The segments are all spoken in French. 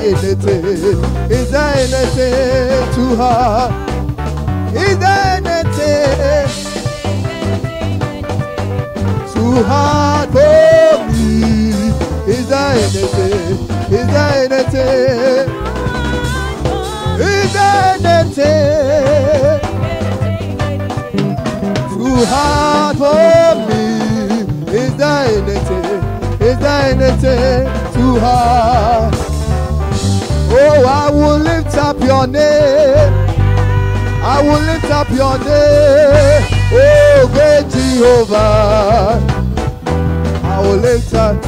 Is there anything too hard? Is there anything too hard for me? Is there anything? Is there anything? Is there anything too hard for me? Is there anything? Is there anything too hard? Oh, I will lift up your name. I will lift up your name. Oh, great Jehovah. I will lift up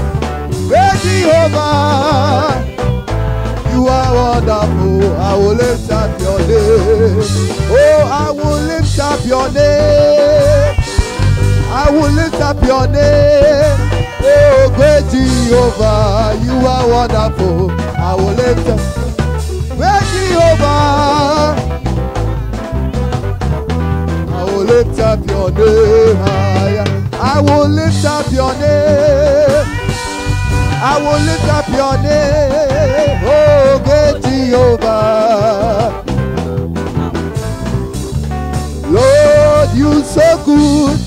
great Jehovah. You are wonderful. I will lift up your name. Oh, I will lift up your name. I will lift up your name. Oh, great Jehovah, you are wonderful. I will lift up great Jehovah. I will lift up your name. I will lift up your name. I will lift up your name. Oh, great Jehovah. Lord, you so good.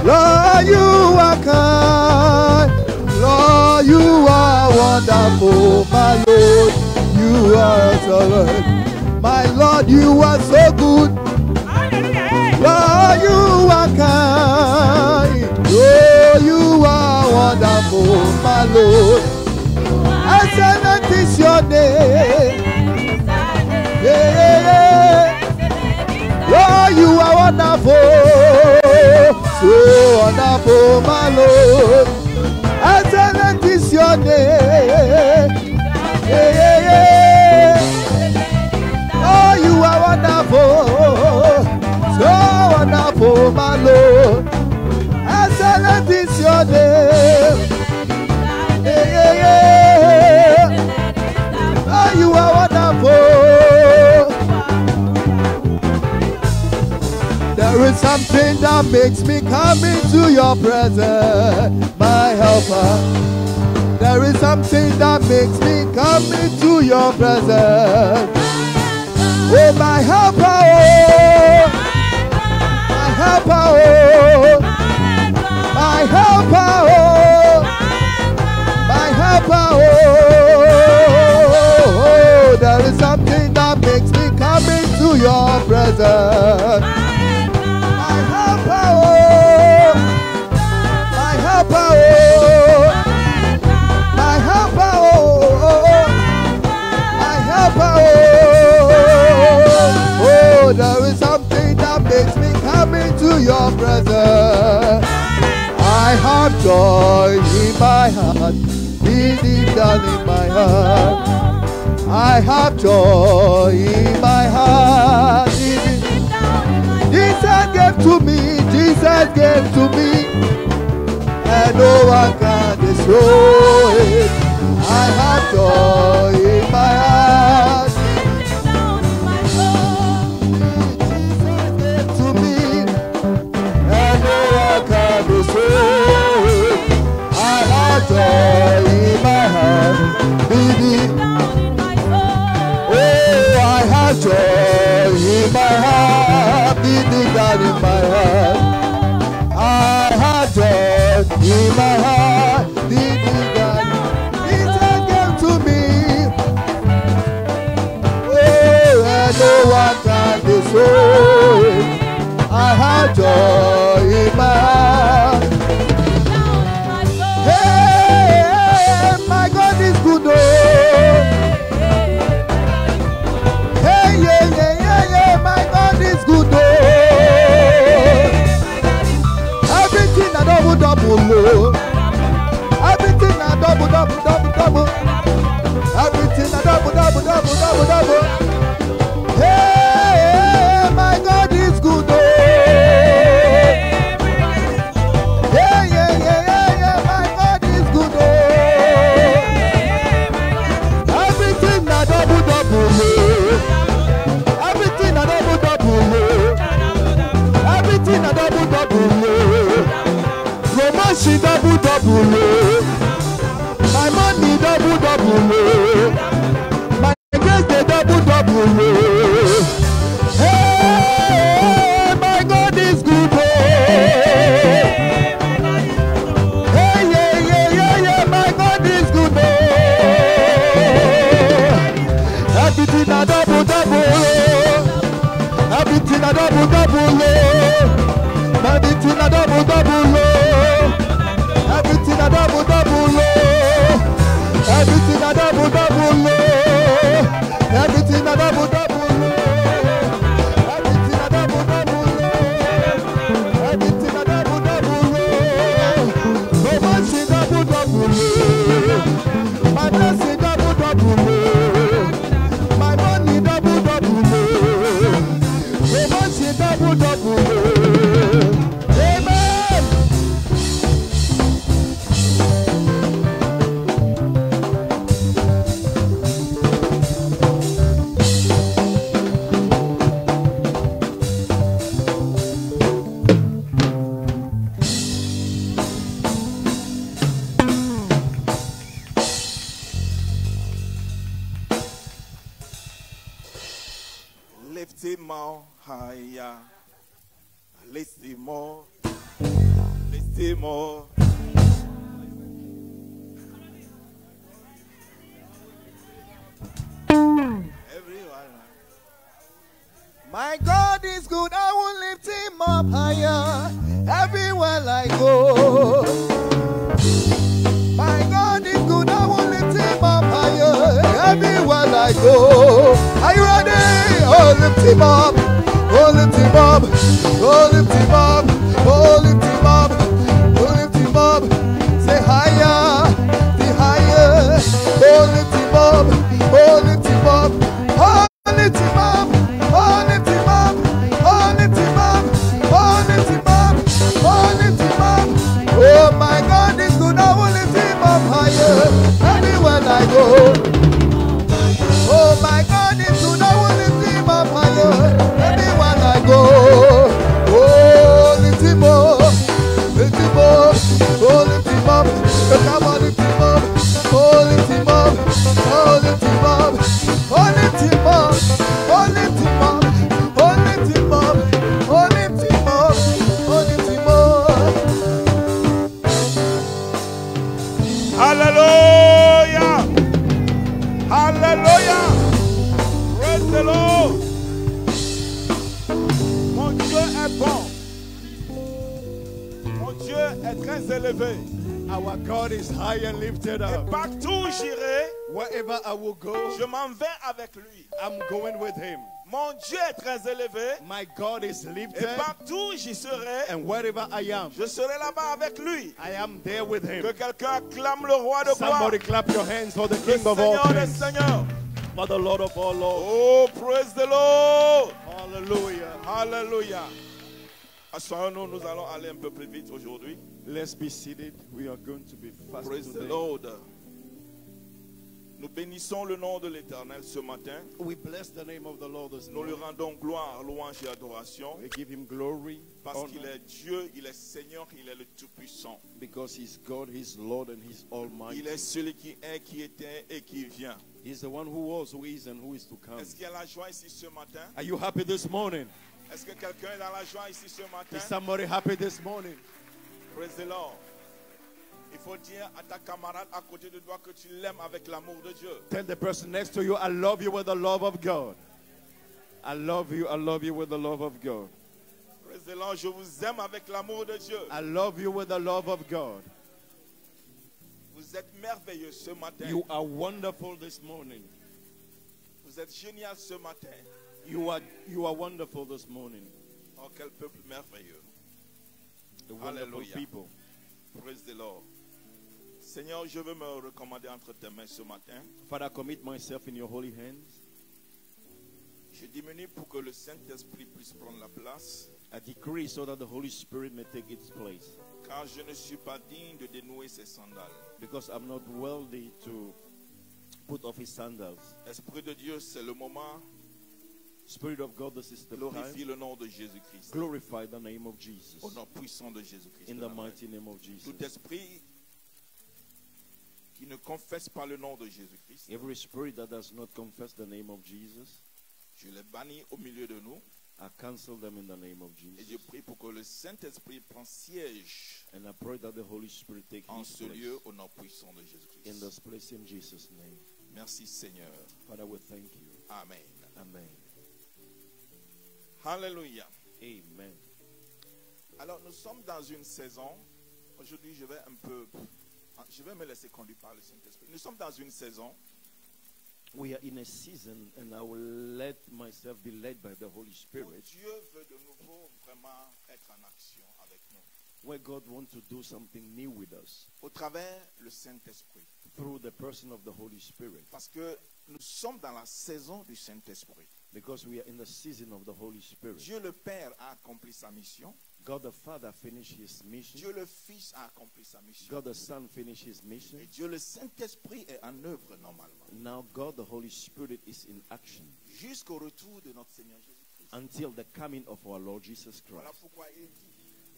Lord, you are kind. Lord, you are wonderful. My Lord, you are excellent. My Lord, you are so good. Lord, you are kind. Lord, you are wonderful. My Lord, excellent is your name. Yeah. Lord, you are wonderful. So wonderful, my Lord. Excellent is your name. Yeah. Oh, you are wonderful. So wonderful, my Lord. Excellent is your name. Yeah. Oh, you are wonderful. There is something that makes me come into your presence, my helper. There is something that makes me come into your presence. Oh, my helper, oh, my helper, oh, my helper, oh, my helper, oh. There is something that makes me come into your presence. Oh, there is something that makes me come into your presence. I have joy in my heart, deep down in my heart. I have joy in my heart. Jesus gave to me, Jesus gave to me, and no one can destroy it. I have joy in my heart. Jesus gave to me, and no one can destroy it. I have joy in my heart. Oh, I have joy in my heart. Deep down in my heart. I have joy in my heart. Deep down. Everything a double, double, oh. Everything a double, double, oh. Everything a double, double, oh. Everything a double, double, oh. Everything a double, double, oh. Everything a double, double, oh. No man say double, double, oh. My blessing double, double, oh. My money double, double, oh. No man say double, double, oh. Amen. Laissez-moi higher. Laissez-moi. Laissez-moi. Everyone. My God is good, I will lift him up higher everywhere I go. My God is good, I will lift him up higher everywhere I go. Are you ready? Oh, lift him up. Oh, lift him up. Oh, lift him up. Oh, lift him up. Oh, lift him up. Say higher. Say higher. Oh, lift him up. Oh, lift him up. Oh, lift him up. Oh, lift him up. Oh, lift him up. Oh, lift him up. Oh, lift him up. Oh, my God is good. I will lift him up higher everywhere I go. Oh, my God is good. I will lift him up higher everywhere I go. Oh, lift him up. Lift him up. Oh, lift him up. Come on, lift him up. Oh, lift him up. Oh, lift him up. Oh, lift him up. Oh, lift him up. Oh, lift him up. Oh, lift him up. Oh, lift him up. Alléluia. Alléluia. Praise the Lord. Mon Dieu est bon. Mon Dieu est très élevé. Our God is high and lifted Et up. partout où j'irai, Wherever I will go, je m'en vais avec lui. I'm going with him. Mon Dieu est très élevé. My God is Et lifted, partout où j'y serai, and wherever I am, je serai là-bas avec lui. I am there with him. Que quelqu'un acclame le roi de gloire. Somebody clap your hands for the Le King of all Seigneur des kings, seigneurs. for the Lord of all lords. Oh, praise the Lord. Hallelujah. Alléluia. Asseyons-nous, nous allons aller un peu plus vite aujourd'hui. Let's be seated. We are going to be fast Praise the today. Lord. Nous bénissons le nom de l'Éternel ce matin. We bless the name of the Lord this Nous lui morning. rendons gloire, louange et adoration. We give him glory, Parce honor, qu'il est Dieu, il est Seigneur, il est le Tout-Puissant. because he's God, he's Lord, and he's almighty. Il est celui qui est, qui était et qui vient. He's the one who was, who is, and who is to come. Est-ce qu'il y a la joie ici ce matin? Are you happy this morning? Est-ce que quelqu'un est dans la joie ici ce matin? Is somebody happy this morning? Praise the Lord. Il faut dire à ta camarade à côté de toi que tu l'aimes avec l'amour de Dieu. Tell the person next to you, I love you with the love of God. I love you with the love of God. Praise the Lord, je vous aime avec l'amour de Dieu. I love you with the love of God. Vous êtes merveilleux ce matin. You are wonderful this morning. Vous êtes génial ce matin. You are wonderful this morning. Oh, quel peuple merveilleux. The wonderful Hallelujah. people. Praise the Lord. Seigneur, je veux me recommander entre tes mains ce matin. Father, I commit myself in your holy hands. Je diminue pour que le Saint-Esprit puisse prendre la place. I decree so that the Holy Spirit may take its place. Car je ne suis pas digne de dénouer ses sandales. Because I'm not worthy to put off his sandals. Esprit de Dieu, c'est le moment. Spirit of God, this is the Glorifie time. le nom de Jésus-Christ. Glorify the name of Jesus. Au nom puissant de Jésus-Christ. In the mighty name of Jesus. Tout esprit qui ne confesse pas le nom de Jésus-Christ, Every spirit that does not confess the name of Jesus, je les bannis au milieu de nous. I cancel them in the name of Et je Jesus. prie pour que le Saint-Esprit prenne siège And I pray that the Holy Spirit take en his ce place lieu au nom puissant de in Jésus-Christ. this place in Jesus' name. Merci Seigneur. Father, we thank you. Amen. Amen. Alléluia. Amen. Alors nous sommes dans une saison. Aujourd'hui je vais me laisser conduire par le Saint-Esprit. Nous sommes dans une saison We are in a season, and I will let myself be led by the Holy où Spirit, Dieu veut de nouveau vraiment être en action avec nous. where God wants to do something new with us Au travers le Saint-Esprit. through the person of the Holy Spirit. Parce que nous sommes dans la saison du Saint-Esprit. Because we are in the season of the Holy Spirit. Dieu le Père a accompli sa mission. God the Father finished his mission. Dieu le Fils a accompli sa mission. God the Son finished his mission. Et Dieu le Saint-Esprit est en œuvre normalement. Now God the Holy Spirit is in action Jusqu'au retour de notre Seigneur Jésus-Christ. until the coming of our Lord Jesus Voilà Christ. pourquoi il dit,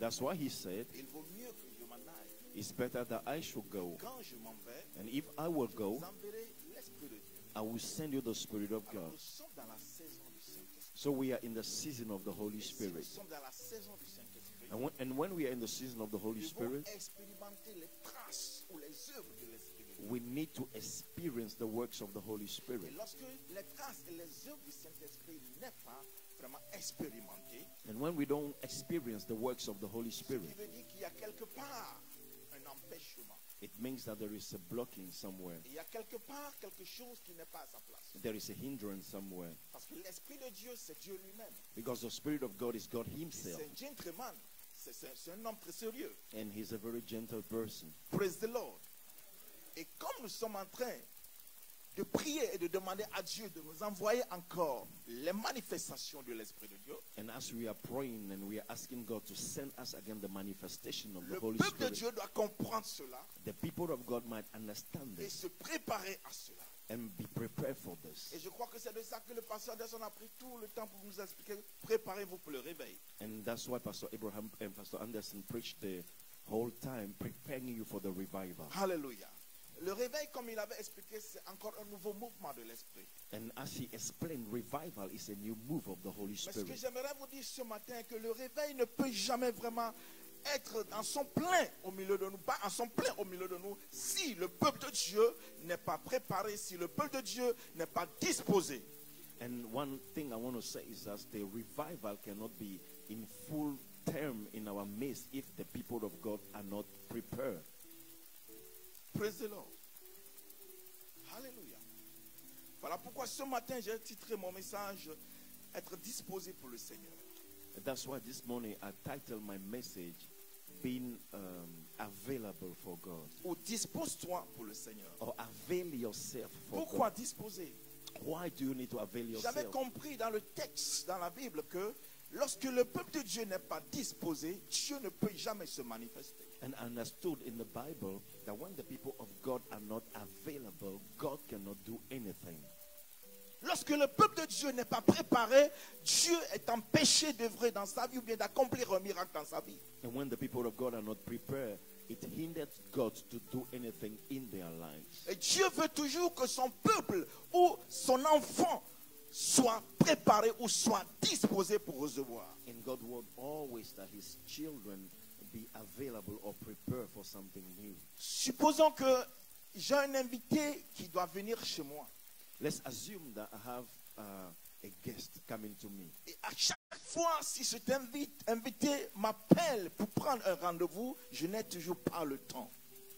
That's why he said, il vaut mieux que je m'en aille. it's better that I should go. Quand je m'en vais, And if I will go, vous enverrez l'Esprit de Dieu. I will send you the Spirit of Alors God. nous sommes dans la saison du Saint-Esprit. So we are in the season of the Holy Et si nous Spirit. sommes dans la saison du Saint-Esprit, And when we are in the season of the Holy nous devons Spirit, expérimenter les traces ou les œuvres de l'Esprit de Dieu. we need to experience the works of the Holy Et Spirit. lorsque les traces et les œuvres du Saint-Esprit n'est pas vraiment expérimentées, And when we don't experience the works of the Holy ce Spirit, qui veut dire qu'il y a quelque part un empêchement. it means that there is a blocking somewhere. Il y a quelque part quelque chose qui n'est pas à sa place. There is a hindrance somewhere. Parce que l'Esprit de Dieu, c'est Dieu lui-même. Because the Spirit of God is God C'est Himself. un gentleman. C'est un homme très sérieux. And He's a very gentle person. Praise the Lord. Et comme nous sommes en train de prier et de demander à Dieu de nous envoyer encore les manifestations de l'Esprit de Dieu, And as we are praying and we are asking God to send us again the manifestation of the le Holy peuple de Spirit, Dieu doit comprendre cela the people of God might understand et this se préparer à cela. and be prepared for this. Et je crois que c'est de ça que le pasteur Anderson a pris tout le temps pour nous expliquer. Préparez-vous pour le réveil. And that's why Pastor Abraham and Pastor Anderson preached the whole time, preparing you for the revival. Alléluia. Le réveil, comme il avait expliqué, c'est encore un nouveau mouvement de l'Esprit. And as he explained, revival is a new move of the Holy Mais ce que Spirit. j'aimerais vous dire ce matin, est que le réveil ne peut jamais vraiment être en son plein au milieu de nous, pas en son plein au milieu de nous, si le peuple de Dieu n'est pas préparé, si le peuple de Dieu n'est pas disposé. And one thing I want to say is that the revival cannot be in full term in our midst if the people of God are not prepared. Praise the Lord. Alléluia. Voilà pourquoi ce matin j'ai titré mon message être disposé pour le Seigneur. That's why this morning I titled my message being available for God, Ou dispose-toi pour le Seigneur. or avail yourself for Pourquoi God. disposer? Why do you need to avail J'avais yourself? compris dans le texte, dans la Bible, que lorsque le peuple de Dieu n'est pas disposé, Dieu ne peut jamais se manifester. And I understood in the Bible that when the people of God are not available, God cannot do anything. Lorsque le peuple de Dieu n'est pas préparé, Dieu est empêché d'œuvrer dans sa vie ou bien d'accomplir un miracle dans sa vie. And when the people of God are not prepared, it hinders God to do anything in their lives. Et Dieu veut toujours que son peuple ou son enfant soit préparé ou soit disposé pour recevoir. And God wants always that His children be available or prepared for something new. Supposons que j'ai un invité qui doit venir chez moi. Let's assume that I have a guest coming to me. Et à chaque fois, si cet invité m'appelle pour prendre un rendez-vous, je n'ai toujours pas le temps.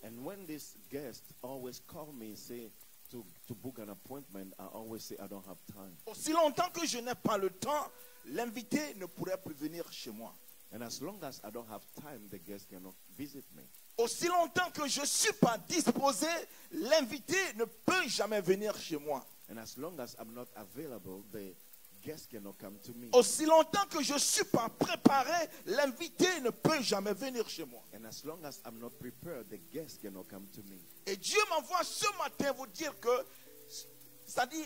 And when this guest always call me and say to book an appointment, I always say I don't have time. Aussi longtemps que je n'ai pas le temps, l'invité ne pourrait plus venir chez moi. And as long as I don't have time, the guest cannot visit me. Aussi longtemps que je ne suis pas disposé, l'invité ne peut jamais venir chez moi. And as long as I'm not available, the guest cannot come to me. Aussi longtemps que je ne suis pas préparé, l'invité ne peut jamais venir chez moi. And as long as I'm not prepared, the guest cannot come to me. Et Dieu m'envoie ce matin vous dire que, c'est-à-dire,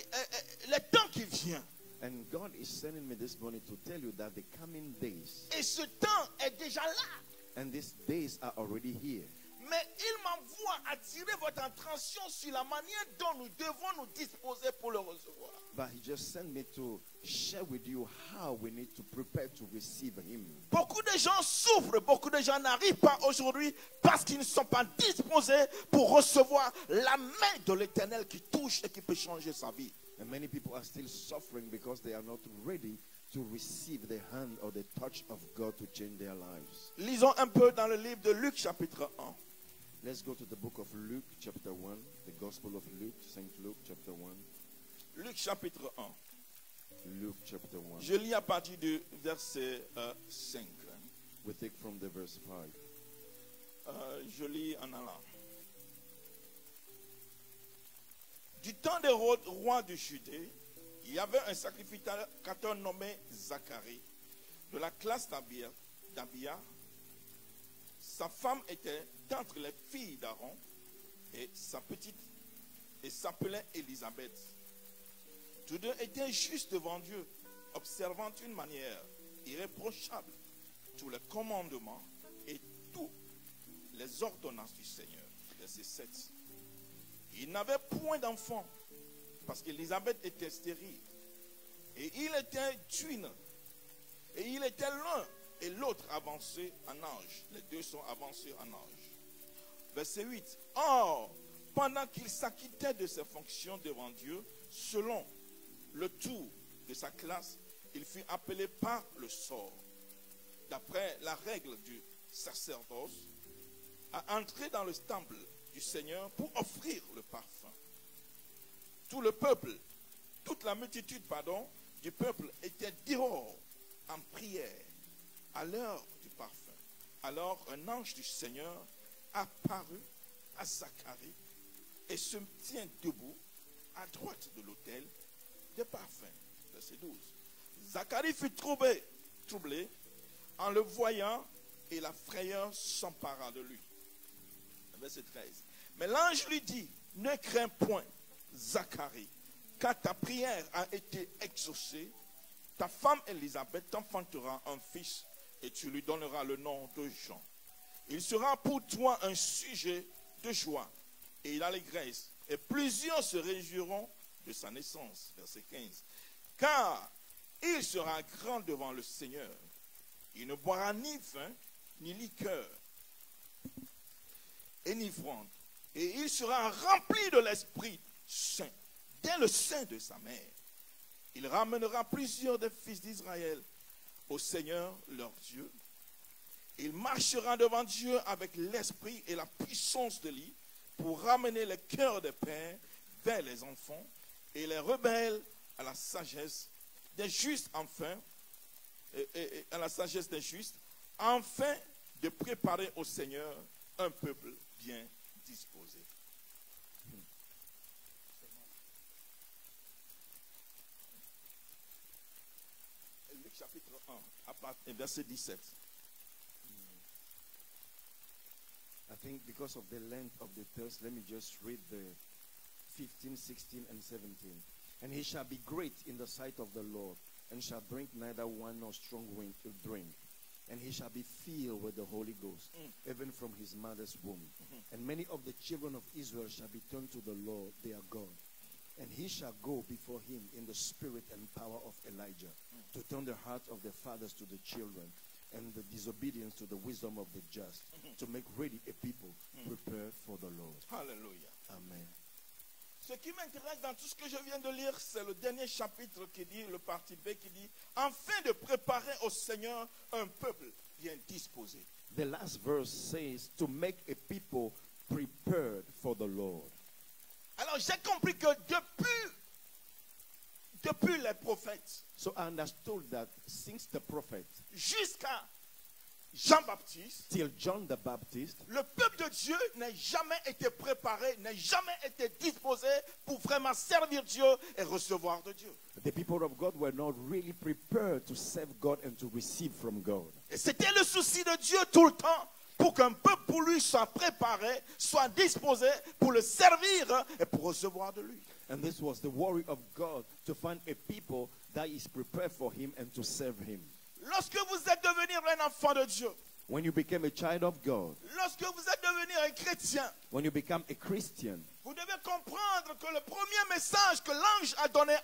le temps qui vient, And God is sending me this morning to tell you that the coming days, et ce temps est déjà là, and these days are already here. mais il m'envoie attirer votre attention sur la manière dont nous devons nous disposer pour le recevoir. But He just sent me to share with you how we need to prepare to receive Him. Beaucoup de gens souffrent, beaucoup de gens n'arrivent pas aujourd'hui parce qu'ils ne sont pas disposés pour recevoir la main de l'Éternel qui touche et qui peut changer sa vie. And many people are still suffering because they are not ready to receive the hand or the touch of God to change their lives. Lisons un peu dans le livre de Luc chapitre 1. Let's go to the book of Luke chapter 1, the Gospel of Luke, Saint Luke chapter 1. Luc chapitre 1. Luke chapter 1. Je lis à partir du verset 5. We take from the verse 5. Je lis en allant. Du temps d'Hérode, roi de Judée, il y avait un sacrificateur nommé Zacharie, de la classe d'Abia. Sa femme était d'entre les filles d'Aaron et sa petite et s'appelait Élisabeth. Tous deux étaient justes devant Dieu, observant une manière irréprochable tous les commandements et toutes les ordonnances du Seigneur. Verset 7. Il n'avait point d'enfant parce qu'Élisabeth était stérile. Et il était twin. Et il était l'un et l'autre avancé en âge. Les deux sont avancés en âge. Verset 8. Or, pendant qu'il s'acquittait de ses fonctions devant Dieu, selon le tour de sa classe, il fut appelé par le sort, d'après la règle du sacerdoce, à entrer dans le temple du Seigneur pour offrir le parfum. Tout le peuple, toute la multitude, du peuple était dehors en prière à l'heure du parfum. Alors un ange du Seigneur apparut à Zacharie et se tient debout à droite de l'autel de parfum. Verset 12. Zacharie fut troublé en le voyant et la frayeur s'empara de lui. Verset 13. Mais l'ange lui dit, ne crains point, Zacharie, car ta prière a été exaucée. Ta femme Élisabeth t'enfantera un fils et tu lui donneras le nom de Jean. Il sera pour toi un sujet de joie et d'allégresse, et plusieurs se réjouiront de sa naissance. Verset 15. Car il sera grand devant le Seigneur. Il ne boira ni vin, ni liqueur, et ni ivrogne. Et il sera rempli de l'Esprit Saint, dès le sein de sa mère. Il ramènera plusieurs des fils d'Israël au Seigneur leur Dieu. Il marchera devant Dieu avec l'esprit et la puissance de lui pour ramener le cœur des pères vers les enfants et les rebelles à la sagesse des justes, enfin, et à la sagesse des justes, afin de préparer au Seigneur un peuple bien disposé. Luc chapitre 1, verset 17. I think because of the length of the text, let me just read the 15, 16, and 17. And he shall be great in the sight of the Lord, and shall drink neither wine nor strong drink. And he shall be filled with the Holy Ghost, even from his mother's womb. And many of the children of Israel shall be turned to the Lord their God. And he shall go before him in the spirit and power of Elijah, to turn the hearts of the fathers to the children, and the disobedience to the wisdom of the just, to make ready a people prepared for the Lord. Alléluia. Amen. Ce qui m'intéresse dans tout ce que je viens de lire, c'est le dernier chapitre qui dit, le parti B qui dit, afin de préparer au Seigneur un peuple bien disposé. The last verse says to make a people prepared for the Lord. Alors j'ai compris que depuis les prophètes, So I understood that since the prophet jusqu'à Jean-Baptiste, till John the Baptist, le peuple de Dieu n'a jamais été préparé, n'a jamais été disposé pour vraiment servir Dieu et recevoir de Dieu. the people of God were not really prepared to serve God and to receive from God. Et c'était le souci de Dieu tout le temps, pour qu'un peuple pour lui soit préparé, soit disposé pour le servir et pour recevoir de lui. And this was the worry of God, to find a people that is prepared for him and to serve him. Lorsque vous êtes devenu un enfant de Dieu, When you became a child of God, lorsque vous êtes devenu un chrétien, when you become a Christian, vous devez comprendre que le premier message que l'ange a donné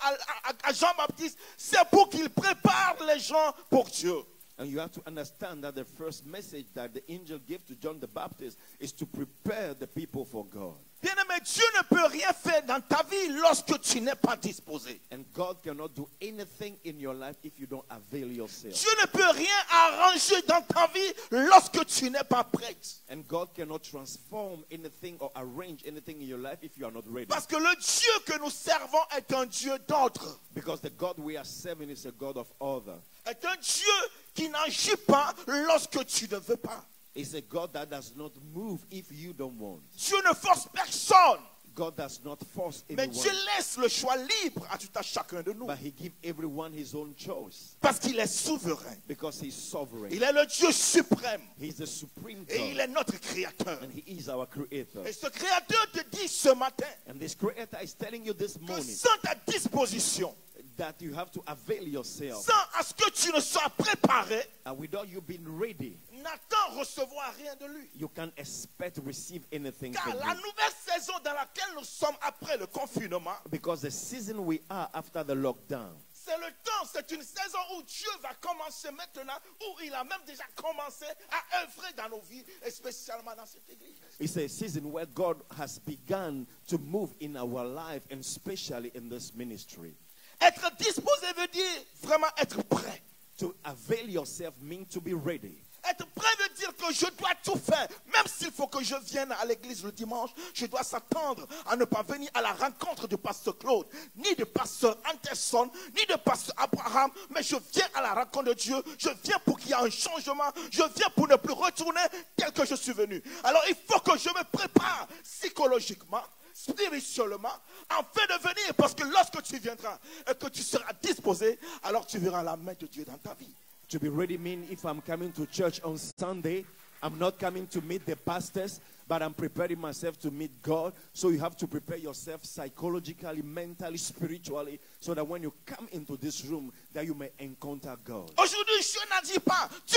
à Jean-Baptiste, c'est pour qu'il prépare les gens pour Dieu. and you have to understand that the first message that the angel gave to John the Baptist is to prepare the people for God. Bien-aimé, Dieu ne peut rien faire dans ta vie lorsque tu n'es pas disposé. And God cannot do anything in your life if you don't avail yourself. Dieu ne peut rien arranger dans ta vie lorsque tu n'es pas prête. And God cannot transform anything or arrange anything in your life if you are not ready. Parce que le Dieu que nous servons est un Dieu d'ordre. Because the God we are serving is a God of order. Est un Dieu qui n'agit pas lorsque tu ne veux pas. It's a God that does not move if you don't want. Dieu ne force personne. God does not force Mais anyone. Dieu laisse le choix libre à tout à chacun de nous. But he gives everyone his own choice. Parce qu'il est souverain. Because he's sovereign. Il est le Dieu suprême. He's the supreme Et il God. est notre créateur. And he is our creator. Et ce créateur te dit ce matin And this creator is telling you this que morning sans ta disposition, that you have to avail yourself. sans à ce que tu ne sois préparé, And without you being ready, n'attends recevoir rien de lui. you can't expect to receive anything Car from la him. nouvelle saison dans laquelle nous sommes après le confinement, Because the season we are after the lockdown, c'est le temps, c'est une saison où Dieu va commencer maintenant, où il a même déjà commencé à œuvrer dans nos vies, et spécialement dans cette église. it's a season where God has begun to move in our life and especially in this ministry. Être disposé veut dire vraiment être prêt. To avail yourself means to be ready. Être prêt veut dire que je dois tout faire. Même s'il faut que je vienne à l'église le dimanche, je dois s'attendre à ne pas venir à la rencontre de pasteur Claude, ni de pasteur Anderson, ni de pasteur Abraham, mais je viens à la rencontre de Dieu. Je viens pour qu'il y ait un changement. Je viens pour ne plus retourner tel que je suis venu. Alors il faut que je me prépare psychologiquement, spirituellement, afin de venir. Parce que lorsque tu viendras et que tu seras disposé, alors tu verras la main de Dieu dans ta vie. To be ready means if I'm coming to church on Sunday, I'm not coming to meet the pastors, but I'm preparing myself to meet God. So you have to prepare yourself psychologically, mentally, spiritually, so that when you come into this room, that you may encounter God. Aujourd'hui, Dieu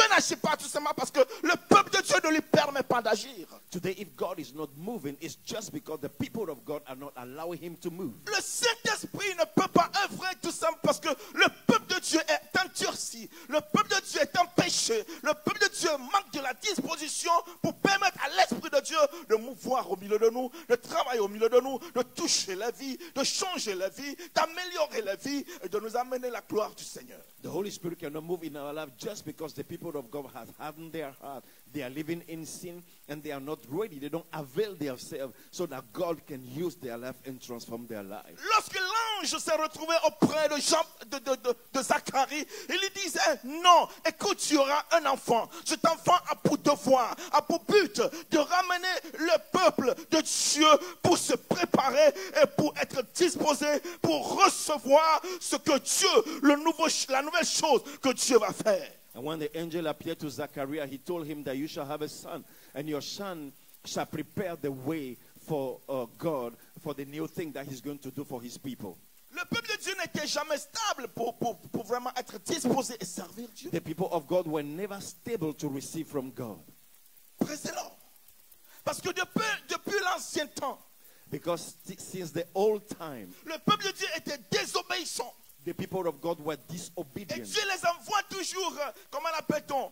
n'agit pas tout simplement parce que le peuple de Dieu ne lui permet pas d'agir. Today, if God is not moving, it's just because the people of God are not allowing him to move. Le Saint-Esprit ne peut pas œuvrer tout simplement parce que le peuple de Dieu est endurci. Le peuple de Dieu est en péché. Le peuple de Dieu manque de la disposition pour permettre à l'Esprit de Dieu de mouvoir au milieu de nous, de travailler au milieu de nous, de toucher la vie, de changer la vie, d'améliorer la vie et de nous amener la gloire du Seigneur. The Holy Spirit cannot move in our life just because the people of God have hardened their heart. They are living in sin and they are not ready. They don't avail themselves so that God can use their life and transform their life. Lorsque l'ange s'est retrouvé auprès de Zacharie, il lui disait, non, écoute, tu auras un enfant. Cet enfant a pour devoir, a pour but de ramener le peuple de Dieu pour se préparer et pour être disposé pour recevoir ce que Dieu, la nouvelle chose que Dieu va faire. And when the angel appeared to Zachariah, he told him that you shall have a son, and your son shall prepare the way for God, for the new thing that he's going to do for his people. Le peuple de Dieu n'était jamais stable pour vraiment être disposé et servir Dieu. The people of God were never stable to receive from God. Présent. Parce que depuis l'ancien temps, Because since the old time, le peuple de Dieu était désobéissant. the people of God were Et disobedient. Dieu les envoie toujours, comment l'appelle-t-on,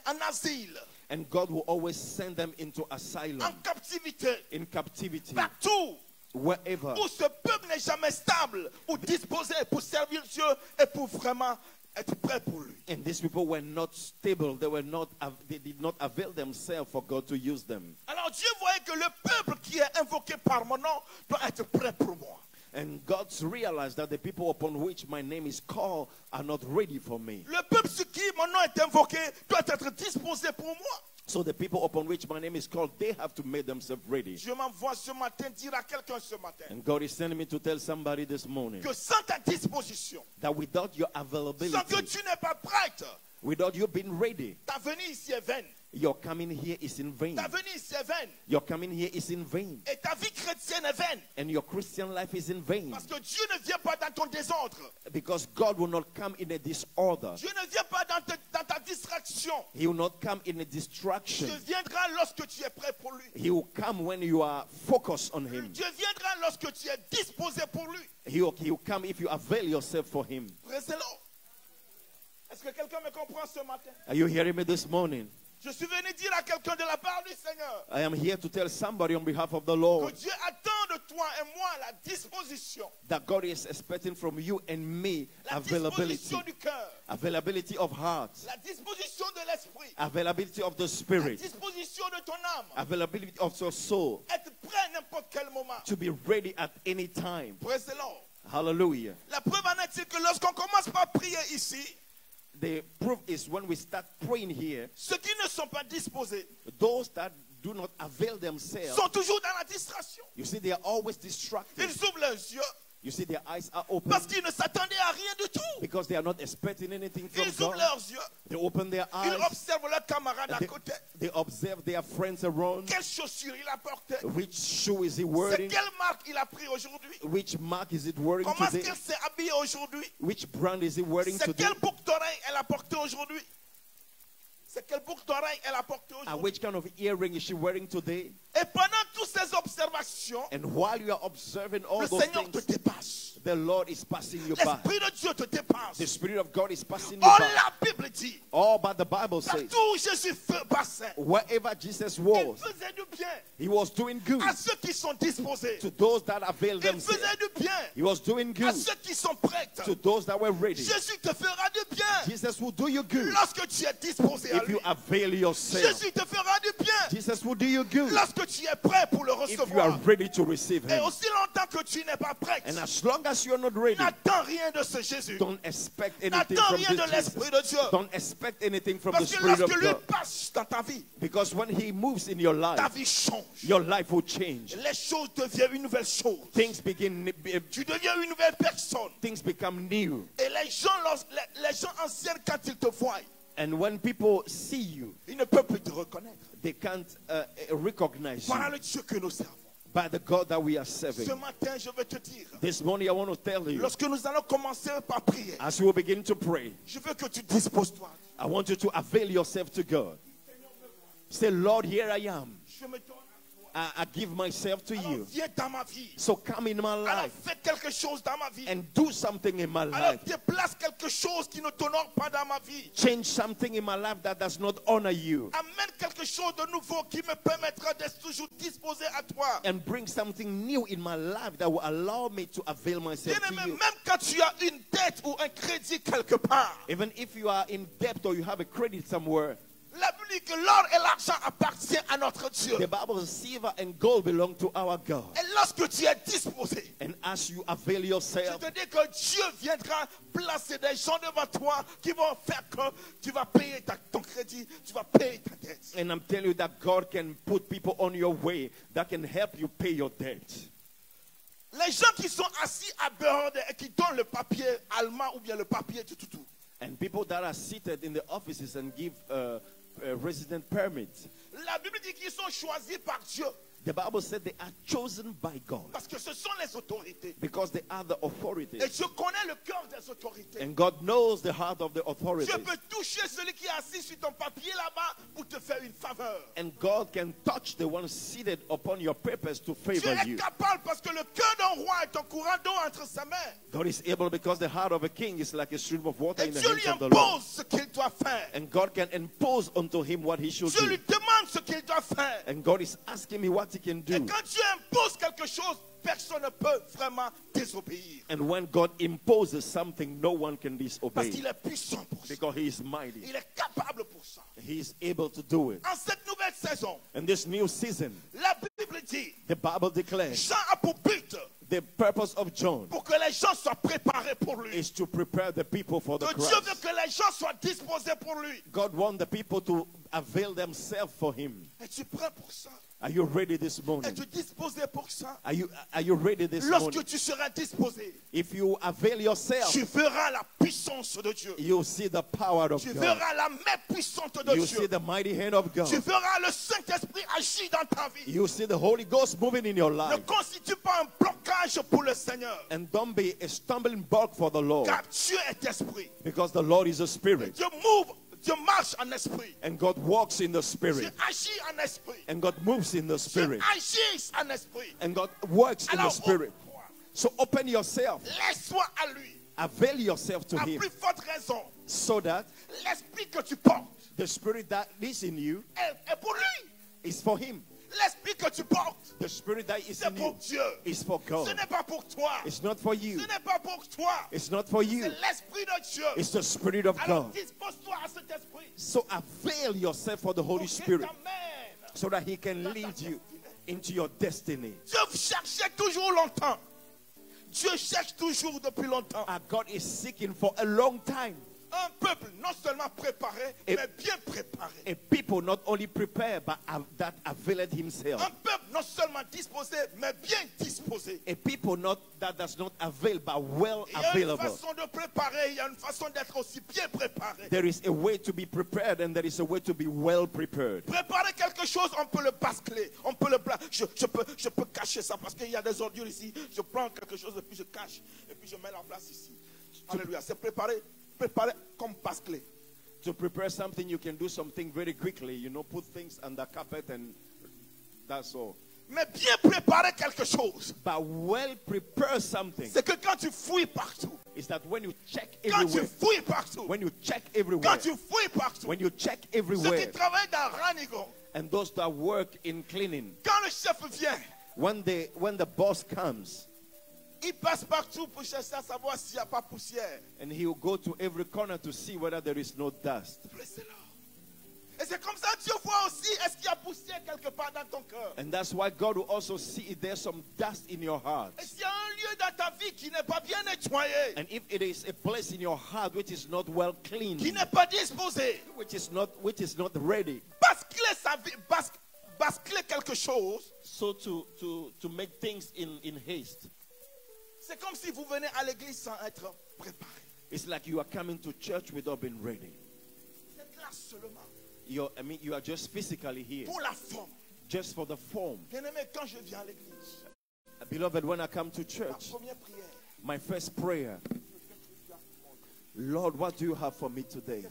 en asile, And God will always send them into asylum, en captivité, in captivity, partout wherever. où ce peuple n'est jamais stable ou disposé pour servir Dieu et pour vraiment être prêt pour lui. And these people were not stable. They did not avail themselves for God to use them. Alors Dieu voyait que le peuple qui est invoqué par mon nom doit être prêt pour moi. And God realized that the people upon which my name is called are not ready for me. Le peuple sur qui mon nom est invoqué doit être disposé pour moi. So the people upon which my name is called, they have to make themselves ready. Je m'envoie ce matin dire à quelqu'un ce matin And God is sending me to tell somebody this morning que sans ta disposition, that without your sans que availability, tu n'es pas prête, without you being ready, ta venue ici est vaine. your coming here is in vain. Ta venue ici est vaine. Your coming here is in vain. Et ta vie chrétienne est vaine. And your Christian life is in vain. Parce que Dieu ne vient pas dans ton désordre. Because God will not come in a disorder. Dieu ne vient pas dans ta distraction. He will not come in a distraction. Dieu viendra lorsque tu es prêt pour lui. He will come when you are focused on Him. Dieu viendra lorsque tu es disposé pour lui. He will come if you avail yourself for Him. Présent. Est-ce que quelqu'un me comprend ce matin? Are you hearing me this morning? Je suis venu dire à quelqu'un de la part du Seigneur I am here to tell somebody on behalf of the que Lord Dieu attend de toi et moi la disposition. that God is expecting from you and me La availability. disposition du cœur. Availability of heart. La disposition de l'esprit. Availability of the La spirit. disposition de ton âme. Availability of your soul. Être prêt à n'importe quel moment. To be ready at any time. Praise the Lord. Hallelujah. La preuve en est que lorsqu'on commence par prier ici, The proof is when we start praying here, ceux qui ne sont pas disposés those that do not avail themselves, sont toujours dans la distraction. you see, they are always distracted. Ils ouvrent leurs yeux You see, their eyes are open parce qu'ils ne s'attendaient à rien du tout. because they are not expecting anything from Ils ouvrent God. leurs yeux. They open their Ils eyes. observent leurs camarades à They, côté. they observe their friends around. Quelles chaussures il apportait. Which shoe is he C'est wearing? quelle marque il a pris aujourd'hui. Which mark is it wearing Comment est-ce today? qu'elle s'est habillée aujourd'hui. Which brand is he wearing C'est today? quelle boucle d'oreille elle a portée aujourd'hui. C'est quelle boucle d'oreille elle a portée And aujourd'hui. which kind of earring is she wearing today? Et pendant toutes ces observations, And while you are observing all le those Seigneur te things, dépasse. the Lord is passing you by. L'Esprit de Dieu te dépasse. The Spirit of God is passing you Oh, by. la Bible dit, All but the Bible says, partout où Jésus passait, wherever Jesus il was, faisait du bien he was doing good. à ceux qui sont disposés. To those that avail Il themselves, faisait du bien he was doing à good. ceux qui sont prêts. To those that were ready, Jésus te fera du bien Jesus will do you good. lorsque tu es disposé à If lui. you avail yourself, Jésus te fera du bien Jesus will do you good. lorsque tu es prêt pour le If you are recevoir. ready to receive Et him. aussi longtemps que tu n'es pas prêt, And as long as you are not ready, n'attends rien de ce Jésus. don't expect anything N'attends from rien de this l'Esprit Jesus. de Dieu. Don't expect anything from the Parce que Spirit of lorsque lui God. passe dans ta vie, Because when he moves in your ta life, vie change. your life will change. Les choses deviennent une nouvelle chose. Things begin, Tu deviens une nouvelle personne. things become new. Et les gens anciens, quand ils te voient, And when people see you, ils ne peuvent plus te reconnaître. they can't recognize you Voilà le Dieu que nous servons. by the God that we are Ce serving. matin, je vais te dire, This morning, I want to tell you, lorsque nous allons commencer par prier, as we begin to pray, je veux que tu disposes toi. I want you to avail yourself to God. Say, Lord, here I am. Je me donne à toi. I give myself to Alors you. viens dans ma vie. So come in my Alors life fais quelque chose dans ma vie. and do something in my Alors life. déplace quelque chose qui ne t'honore pas dans ma vie. Change something in my life that does not honor you. Amène quelque chose de nouveau qui me permettra d'être toujours disposé à toi. And bring something new in my life that will allow me to avail myself to Bien-aimé, you. même quand tu as une dette ou un crédit quelque part, Even if you are in debt or you have a credit somewhere, la Bible dit que l'or et l'argent appartiennent à notre Dieu. the Bible says silver and gold belong to our God. Et lorsque tu es disposé, And as you avail je yourself, te dis que Dieu viendra placer des gens devant toi qui vont faire que tu vas payer ton crédit, tu vas payer ta dette. and I'm telling you that God can put people on your way that can help you pay your debt. Les gens qui sont assis à Behode et qui donnent le papier allemand ou bien le papier tout. And people that are seated in the offices and give resident permits. La Bible dit qu'ils sont choisis par Dieu The Bible said they are chosen by God parce que ce sont les autorités. because they are the Et authorities. Dieu connaît le cœur des autorités. And God knows the heart of the authorities. Dieu peut toucher celui qui est assis sur ton papier là-bas pour te faire une faveur. And God can touch the one seated upon your papers to Dieu favor est you. capable parce que le cœur d'un roi est un courant d'eau entre ses mains. God is able because the heart of a king is like a stream of water Et in the Dieu hands lui of the Lord. impose ce qu'il doit faire. And God can impose unto him what he should Dieu lui do. demande ce qu'il doit faire. And God is asking me what he can Et do. quand Dieu impose quelque chose, personne ne peut vraiment désobéir. And when God imposes something, no one can Parce disobey qu'il est puissant pour ça. because he is mighty. Il est capable pour ça. He is able to do it. En cette nouvelle saison, In this new season, la Bible dit, the Bible declares Jean a pour but the purpose of John pour que les gens soient préparés pour lui. is to prepare the people for the Que Dieu veut Christ. que les gens soient disposés pour lui. God wants the people to avail themselves for him. Es-tu prêt pour ça? Are you ready this morning? Es-tu disposé pour ça? Are you ready this Lorsque morning? tu seras disposé, If you avail yourself, tu verras la puissance de Dieu. you'll see the power of Tu God. verras la main puissante de You'll see Dieu. the mighty hand of Tu God. verras le Saint-Esprit agir dans ta vie. You'll see the Holy Ghost moving in your Ne life. constitue pas un blocage pour le Seigneur. And don't be a stumbling block for the Lord, Car Dieu est esprit. because the Lord is a spirit. Dieu marche en esprit. And God walks in the Dieu spirit. agit en esprit. And God moves in the Dieu spirit. agit en esprit. And God works in the Alors, spirit. ouvre-toi. So open yourself. Laisse-toi à lui. Avail yourself to À him plus forte raison, so that l'esprit que tu portes, The spirit that is in you est pour lui. is for him. L'esprit que tu portes, The spirit that is c'est in pour you Dieu. is for Ce God. n'est pas pour toi. It's not for you. Ce n'est pas pour toi. It's not for you. C'est l'esprit de Dieu. It's the spirit of Alors God. dispose-toi à cet esprit. So avail yourself for the Holy Pour qu'il Spirit t'amène. so that he can lead you into your destiny. Dieu cherchait toujours longtemps. Dieu cherche toujours depuis longtemps. Our God is seeking for a long time Un peuple non seulement préparé, Et- mais bien préparé. a people not only prepared but that availed himself. Un peuple non seulement disposé, mais bien disposé. A people not that does not avail but well Il y a une available. façon de préparer, il y a une façon d'être aussi bien préparé. There is a way to be prepared and there is a way to be well prepared. Préparer quelque chose, on peut le basculer, on peut le je peux cacher ça parce qu'il y a des ordures ici. Je prends quelque chose et puis je cache et puis je mets la place ici. Alléluia, c'est préparer comme basculer. To prepare something, you can do something very quickly. You know, put things under carpet and that's all. Mais bien préparer quelque chose, But well prepare something c'est que quand tu fouilles partout, is that when you check quand tu everywhere, fouilles partout, when you check everywhere, quand tu fouilles partout, when you check ceux qui everywhere, travaillent dans Ranigon, and those that work in cleaning, quand le chef vient, when the boss comes il passe partout pour chercher à savoir s'il n'y a pas poussière. and he will go to every corner to see whether there is no dust. Laissez-le. Et c'est comme ça que Dieu voit aussi, est-ce qu'il y a poussière quelque part dans ton cœur? And that's why God will also see if there's some dust in your heart. Et s'il y a un lieu dans ta vie qui n'est pas bien nettoyé, And if it is a place in your heart which is not well qui cleaned, n'est pas disposé, which is not ready, basculer sa vie, basculer quelque chose, so to make things in haste, c'est comme si vous venez à l'église sans être préparé. it's like you are coming to church without being ready. C'est là seulement You are just physically here, pour la forme. just for the form. Bien-aimé, quand je viens à l'église, Beloved, when I come to ma church, première prière, my first prayer, Lord, what do you have for me today?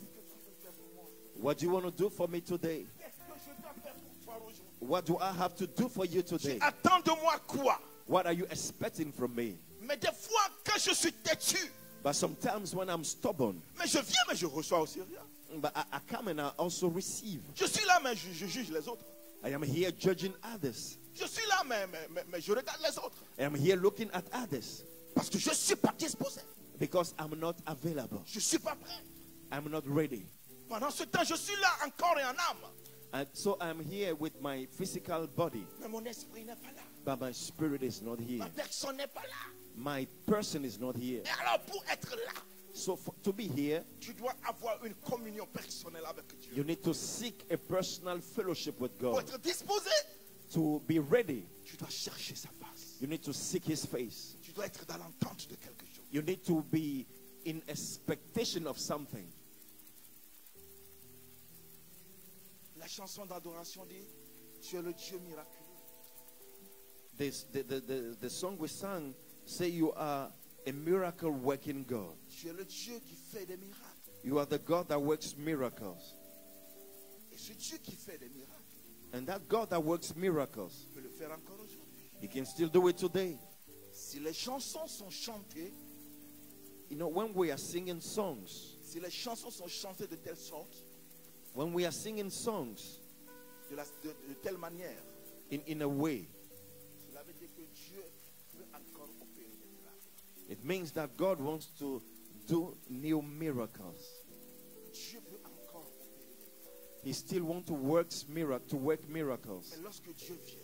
What do you want to do for me today? qu'est-ce que je dois faire pour toi aujourd'hui? What do I have to do for you today? Attends de moi quoi? What are you expecting from me? Mais des fois, quand je suis têtu, But sometimes when I'm stubborn, mais je viens, mais je reçois aussi rien. but I come and I also receive. Je suis là, mais je juge les autres. I am here judging others. Je suis là, mais je regarde les autres. I am here looking at others Parce que je ne suis pas disposé. because I'm not available. Je ne suis pas prêt. I'm not ready. Pendant ce temps, je suis là en corps et en âme. And so I'm here with my physical body, Mais mon esprit n'est pas là. but my spirit is not here. Ma personne n'est pas là. My person is not here. Et alors, pour être là, So to be here, tu dois avoir une communion personnelle avec Dieu. you need to seek a personal fellowship with Pour God. être disposé, To be ready, tu dois chercher sa face. you need to seek His face. Tu dois être dans l'entente de quelque chose. You need to be in expectation of something. La chanson d'adoration dit, tu es le Dieu miraculeux. The song we sang say you are a miracle working God. Tu es le Dieu qui fait des miracles. You are the God that works miracles. Et ce Dieu qui fait des miracles And that God that works miracles, peut le faire encore aujourd'hui. He can still do it today. Si les chansons sont chantées, You know, when we are singing songs, si les chansons sont chantées de telle sorte, when we are singing songs de telle manière, in a way, cela veut dire que Dieu veut encore opérer des miracles. it means that God wants to do new miracles. Dieu veut encore opérer des miracles. He still wants to work miracles. Mais lorsque Dieu vient,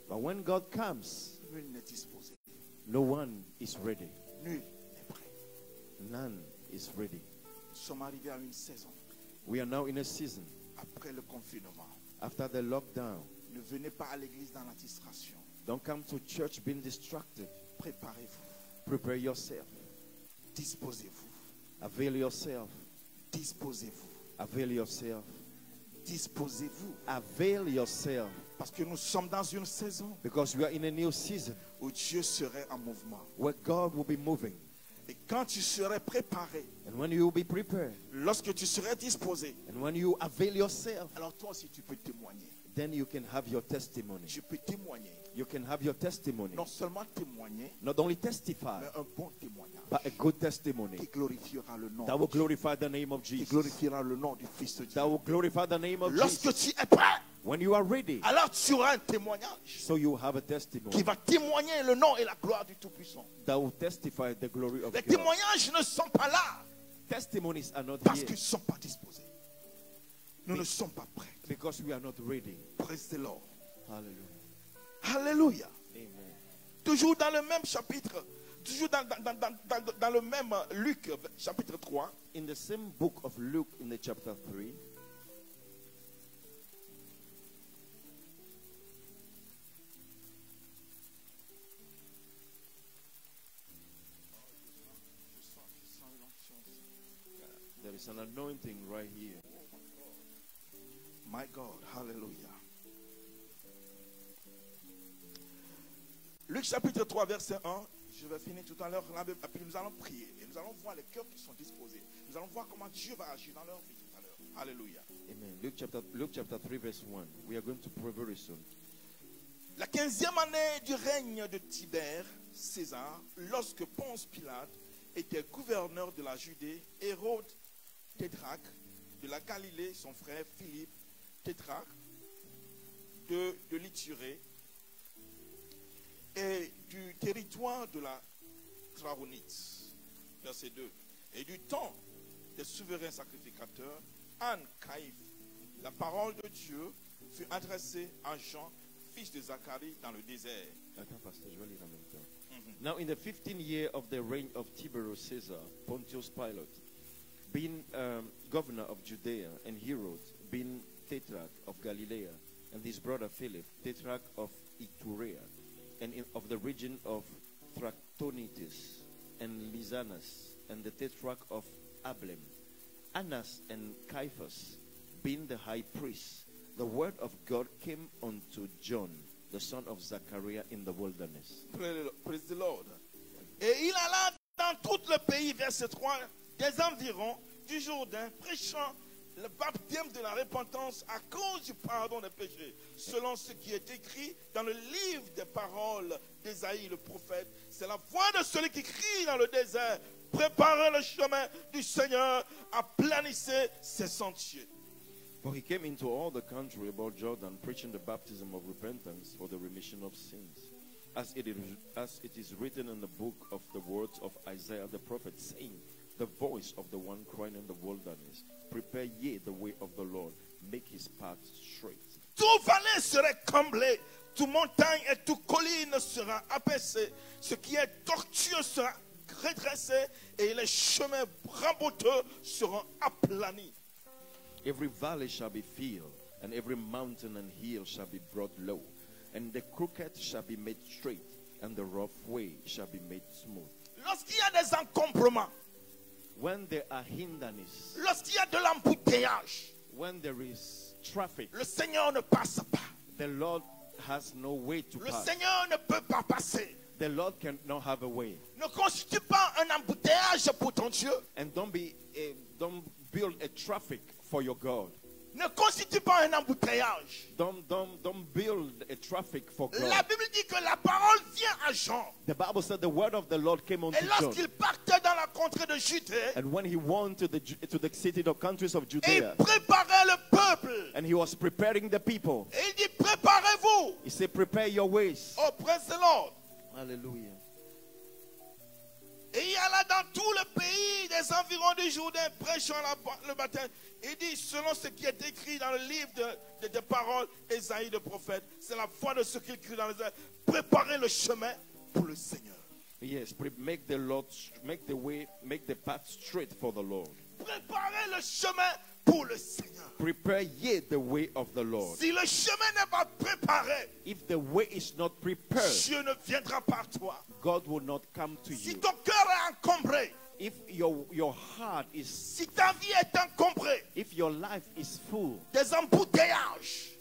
But when God comes, nul n'est disposé. no one is ready. Nul n'est prêt. None is ready. Nous sommes arrivés à une saison We are now in a season après le confinement. after the lockdown. Ne venez pas à l'église dans la distraction. Don't come to church being distracted. Préparez-vous. Prepare yourself. Disposez-vous. Avail yourself. Disposez-vous. Avail yourself. Disposez-vous. Avail yourself. Parce que nous sommes dans une saison Because we are in a new season où Dieu serait en mouvement. where God will be moving. Et quand tu serais préparé, And when you will be prepared, lorsque tu serais disposé, and when you avail yourself, alors toi aussi tu peux témoigner. then you can have your testimony. Tu peux témoigner You can have your testimony. Non seulement témoigner, Not only testify, mais un bon témoignage but a good testimony qui glorifiera le nom, that will glorify the name of qui Jesus. glorifiera le nom du Fils de Dieu. That will glorify the name of Lorsque Jesus. tu es prêt, When you are ready, alors tu auras un témoignage so you have a qui testimony va témoigner le nom et la gloire du Tout-Puissant. that will testify the glory of Les God. témoignages ne sont pas là Testimonies are not parce here qu'ils ne sont pas disposés. Nous ne sommes pas prêts. because we are not ready. Praise the Lord. Hallelujah. Alléluia. Amen. Toujours dans le même chapitre, toujours dans le même Luc, chapitre 3, In the same book of Luke, in the chapter 3, there is an anointing right here. my God, hallelujah. Luc chapitre 3, verset 1, je vais finir tout à l'heure, et puis nous allons prier, et nous allons voir les cœurs qui sont disposés. Nous allons voir comment Dieu va agir dans leur vie tout à l'heure. Alléluia. Amen. Luke chapter 3, verse 1. We are going to pray very soon. La 15e année du règne de Tibère, César, lorsque Ponce Pilate était gouverneur de la Judée, Hérode tétrarque de la Galilée, son frère Philippe tétrarque de l'Ithurée et du territoire de la Traronite. Verset 2. Et du temps des souverains sacrificateurs, Anne Caïphe, la parole de Dieu fut adressée à Jean, fils de Zacharie, dans le désert. Now in the 15th year of the reign of Tiberius Caesar, Pontius Pilate, being governor of Judea, and Herod, being tetrarch of Galilee, and his brother Philip, tetrarch of Iturea, and of the region of Trachonitis, and Lysanus, and the tetrarch of Ablem, Annas and Caiaphas, being the high priest, the word of God came unto John, the son of Zachariah, in the wilderness. Praise the Lord. Et il alla dans tout le pays, verset 3, des environs du Jourdain, prêchant le baptême de la repentance à cause du pardon des péchés, selon ce qui est écrit dans le livre des paroles d'Ésaïe le prophète. C'est la voix de celui qui crie dans le désert: préparez le chemin du Seigneur, aplanissez ses sentiers. For he came into all the country about Jordan, preaching the baptism of repentance for the remission of sins, as it is written in the book of the words of Isaiah the prophet, saying, the voice of the one crying in the wilderness, prepare ye the way of the Lord, make his path straight. Toute vallée serait comblée, toute montagne et toute colline sera abaissée, ce qui est tortueux sera redressé, et les chemins raboteux seront aplanis. Every valley shall be filled, and every mountain and hill shall be brought low, and the crooked shall be made straight, and the rough way shall be made smooth. Lorsqu'il y a des encombrements, When there are hindrances, lorsqu'il y a de l'embouteillage, when there is traffic, le Seigneur ne passe pas. the Lord has no way to Le pass. Seigneur ne peut pas passer. The Lord cannot have a way. Ne constitue pas un embouteillage pour ton Dieu. And don't build a traffic for your God. Ne constitue pas un embouteillage. Don't build a traffic for God. La Bible dit que la parole vient à Jean. The Bible said the word of the Lord came unto Et John. lorsqu'il partait dans la contrée de Judée, And when he went to the city, the countries of et il Judea, préparait le peuple. and he was preparing the people, Et il dit: préparez-vous. he said, prepare your ways. Oh, praise the Lord. Hallelujah. Et il y a là dans tout le pays des environs du Jourdain prêchant le baptême. Il dit, selon ce qui est écrit dans le livre des paroles d'Ésaïe le prophète, c'est la foi de ceux qui écrivent dans les airs. Préparez le chemin pour le Seigneur. Yes, make the path straight for the Lord. Préparez le chemin pour le Seigneur. Prepare ye the way of the Lord. Si le chemin n'est pas préparé, If the way is not prepared, Dieu ne viendra par toi. God will not come to Si you. ton cœur est encombré, If your heart is, si ta vie est encombrée, if your life is full, des embouteillages,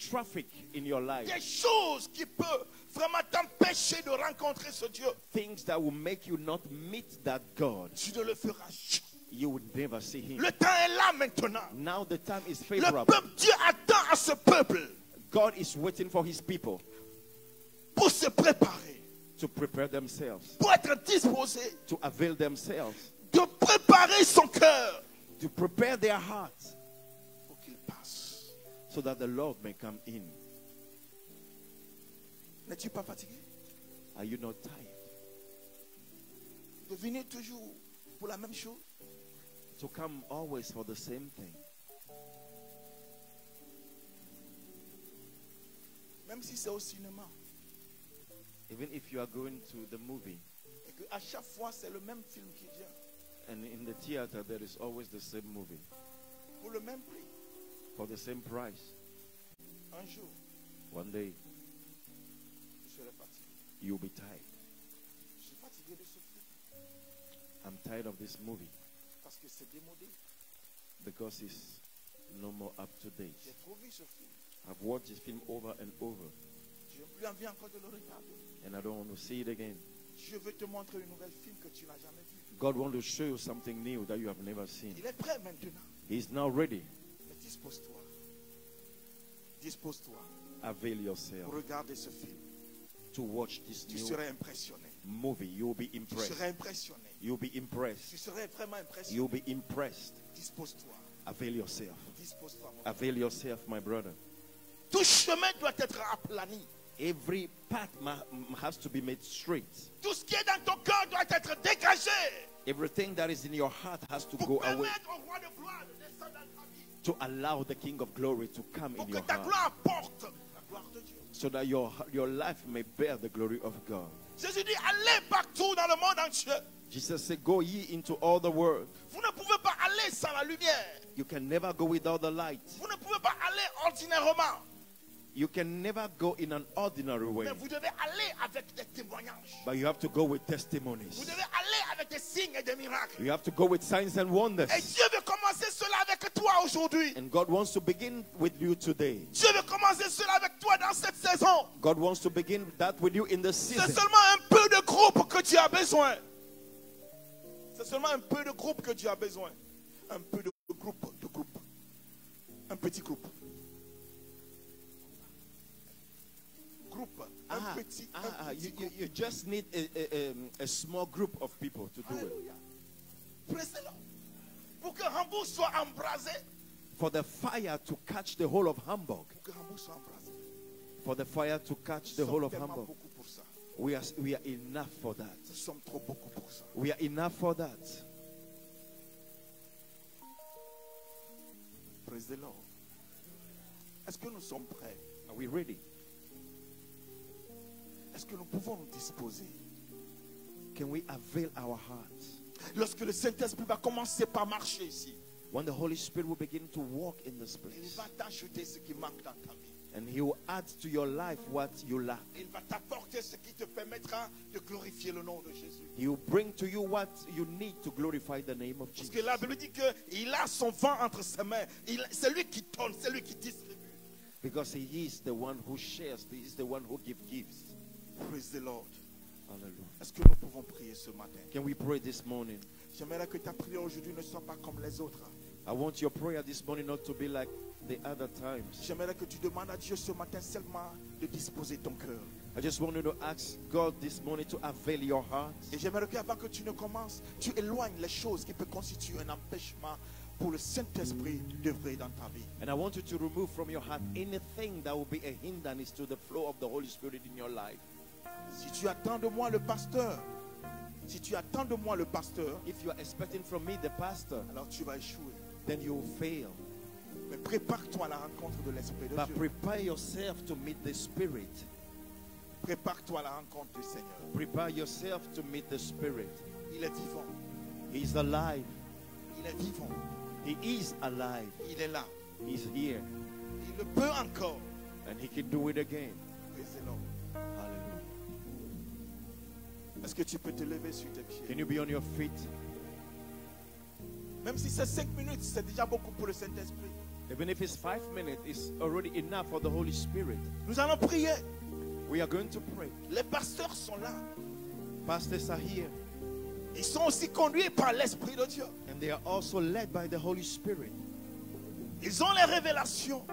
traffic in your life, des choses qui peuvent vraiment t'empêcher de rencontrer ce Dieu, things that will make you not meet that God, tu ne le feras jamais. you would never see him. Le temps est là maintenant. Now the time is Le favorable. peuple, Dieu attend à ce peuple. God is waiting for his people. pour se préparer, to prepare themselves, pour être disposé, to avail themselves, de préparer son cœur to prepare their hearts pour qu'il passe. so that the Lord may come in. N'es-tu pas fatigué Are you not tired? de venir toujours pour la même chose? To come always for the same thing. Même si c'est au cinéma, Even if you are going to the movie, et qu'à chaque fois c'est le même film qui vient, and in the theater there is always the same movie pour le même prix, for the same price, un jour, one day je serai fatigué. you'll be tired. Je suis fatigué de ce film I'm tired of this movie parce que c'est démodé. because it's no more up to date. J'ai trop vu ce film. I've watched this film over and over, Je n'ai plus envie encore de le regarder. and I don't want to see it again. Je veux te montrer une nouvelle film que tu n'as jamais vu. God wants to show you something new that you have never seen. Il est prêt maintenant. He's now ready. Mais dispose-toi. Dispose-toi Avail pour yourself regarder ce film. to watch this Tu new serais impressionné. movie. You'll be Tu impressed. serais impressionné. You'll be Tu impressed. serais vraiment impressionné. You'll be impressed. Dispose-toi. Avail yourself. Dispose-toi. mon frère. Avail yourself, my brother. Tout chemin doit être aplani. Every path has to be made straight. Tout ce qui est dans ton cœur doit être dégagé. Everything that is in your heart has to Pour go away permettre au roi de gloire de descendre dans ta vie. to allow the King of Glory to come Pour in que your ta heart, gloire apporte la gloire de Dieu. so that your life may bear the glory of God. Jésus dit, allez partout dans le monde entier. Jesus said, go ye into all the world. Vous ne pouvez pas aller sans la lumière. You can never go without the light. Vous ne pouvez pas aller ordinairement. You can never go in an ordinary way, Mais vous devez aller avec des témoignages. but you have to go with Vous testimonies. devez aller avec des signes et des miracles. You have to go with signs and wonders. Et Dieu veut commencer cela avec toi aujourd'hui. And God wants to begin with you today. Dieu veut commencer cela avec toi dans cette saison. God wants to begin that with you in the C'est season. seulement un peu de groupe que tu as besoin. C'est seulement un peu de groupe que tu as besoin. Un peu de groupe. Un petit groupe. Un petit You just need a small group of people to do it. Alléluia. Pressez-le. Pour que Hambourg soit embrasé. For the fire to catch the whole of Hamburg. Pour que Hambourg soit embrasé. For the fire to catch the Nous whole sommes of tellement Hamburg. beaucoup pour ça. We are enough for that. Nous sommes trop beaucoup pour ça. We are enough for that. Praise the Lord. Est-ce que nous sommes prêts? Are we ready? Est-ce que nous pouvons nous disposer? Can we avail our hearts? Lorsque le Saint-Esprit va commencer par marcher ici, When the Holy Spirit will begin to walk in this il place, va t'ajouter ce qui manque dans ta vie. and He will add to your life what you lack. Il va t'apporter ce qui te permettra de glorifier le nom de Jésus. He will bring to you what you need to glorify the name of Parce Jesus. que la Bible dit qu'il a son vent entre ses mains. C'est lui qui donne, c'est lui qui distribue. Because He is the one who shares, He is the one who gives gifts. Praise the Lord. Hallelujah. Est-ce que nous pouvons prier ce matin? Can we pray this morning? J'aimerais que ta prière aujourd'hui ne soit pas comme les autres. I want your prayer this morning not to be like the other times. J'aimerais que tu demandes à Dieu ce matin seulement de disposer ton cœur. I just want you to ask God this morning to avail your heart. Et j'aimerais qu'avant que tu ne commences, tu éloignes les choses qui peuvent constituer un empêchement pour le Saint-Esprit d'œuvrer dans ta vie. And I want you to remove from your heart anything that will be a hindrance to the flow of the Holy Spirit in your life. Si tu attends de moi le pasteur, if If you are expecting from me the pastor, alors tu vas échouer. then you will fail. Mais prépare-toi à la rencontre de l'Esprit de But Dieu. prepare yourself to meet the Spirit. Prépare-toi à la rencontre du Seigneur. Prepare yourself to meet the Spirit. Il est vivant. He's alive. Il est vivant. He is alive. Il est là. He's here. Il le peut encore. And He can do it again. Praise the Lord. Hallelujah. Est-ce que tu peux te lever sur tes pieds? Can you be on your feet? Même si c'est 5 minutes, c'est déjà beaucoup pour le Saint-Esprit. Even if it's 5 minutes, it's already enough for the Holy Spirit. Nous allons prier. We are going to pray. Les pasteurs sont là. Pastors are here. Ils sont aussi conduits par l'Esprit de Dieu. And they are also led by the Holy Spirit. Ils ont les révélations.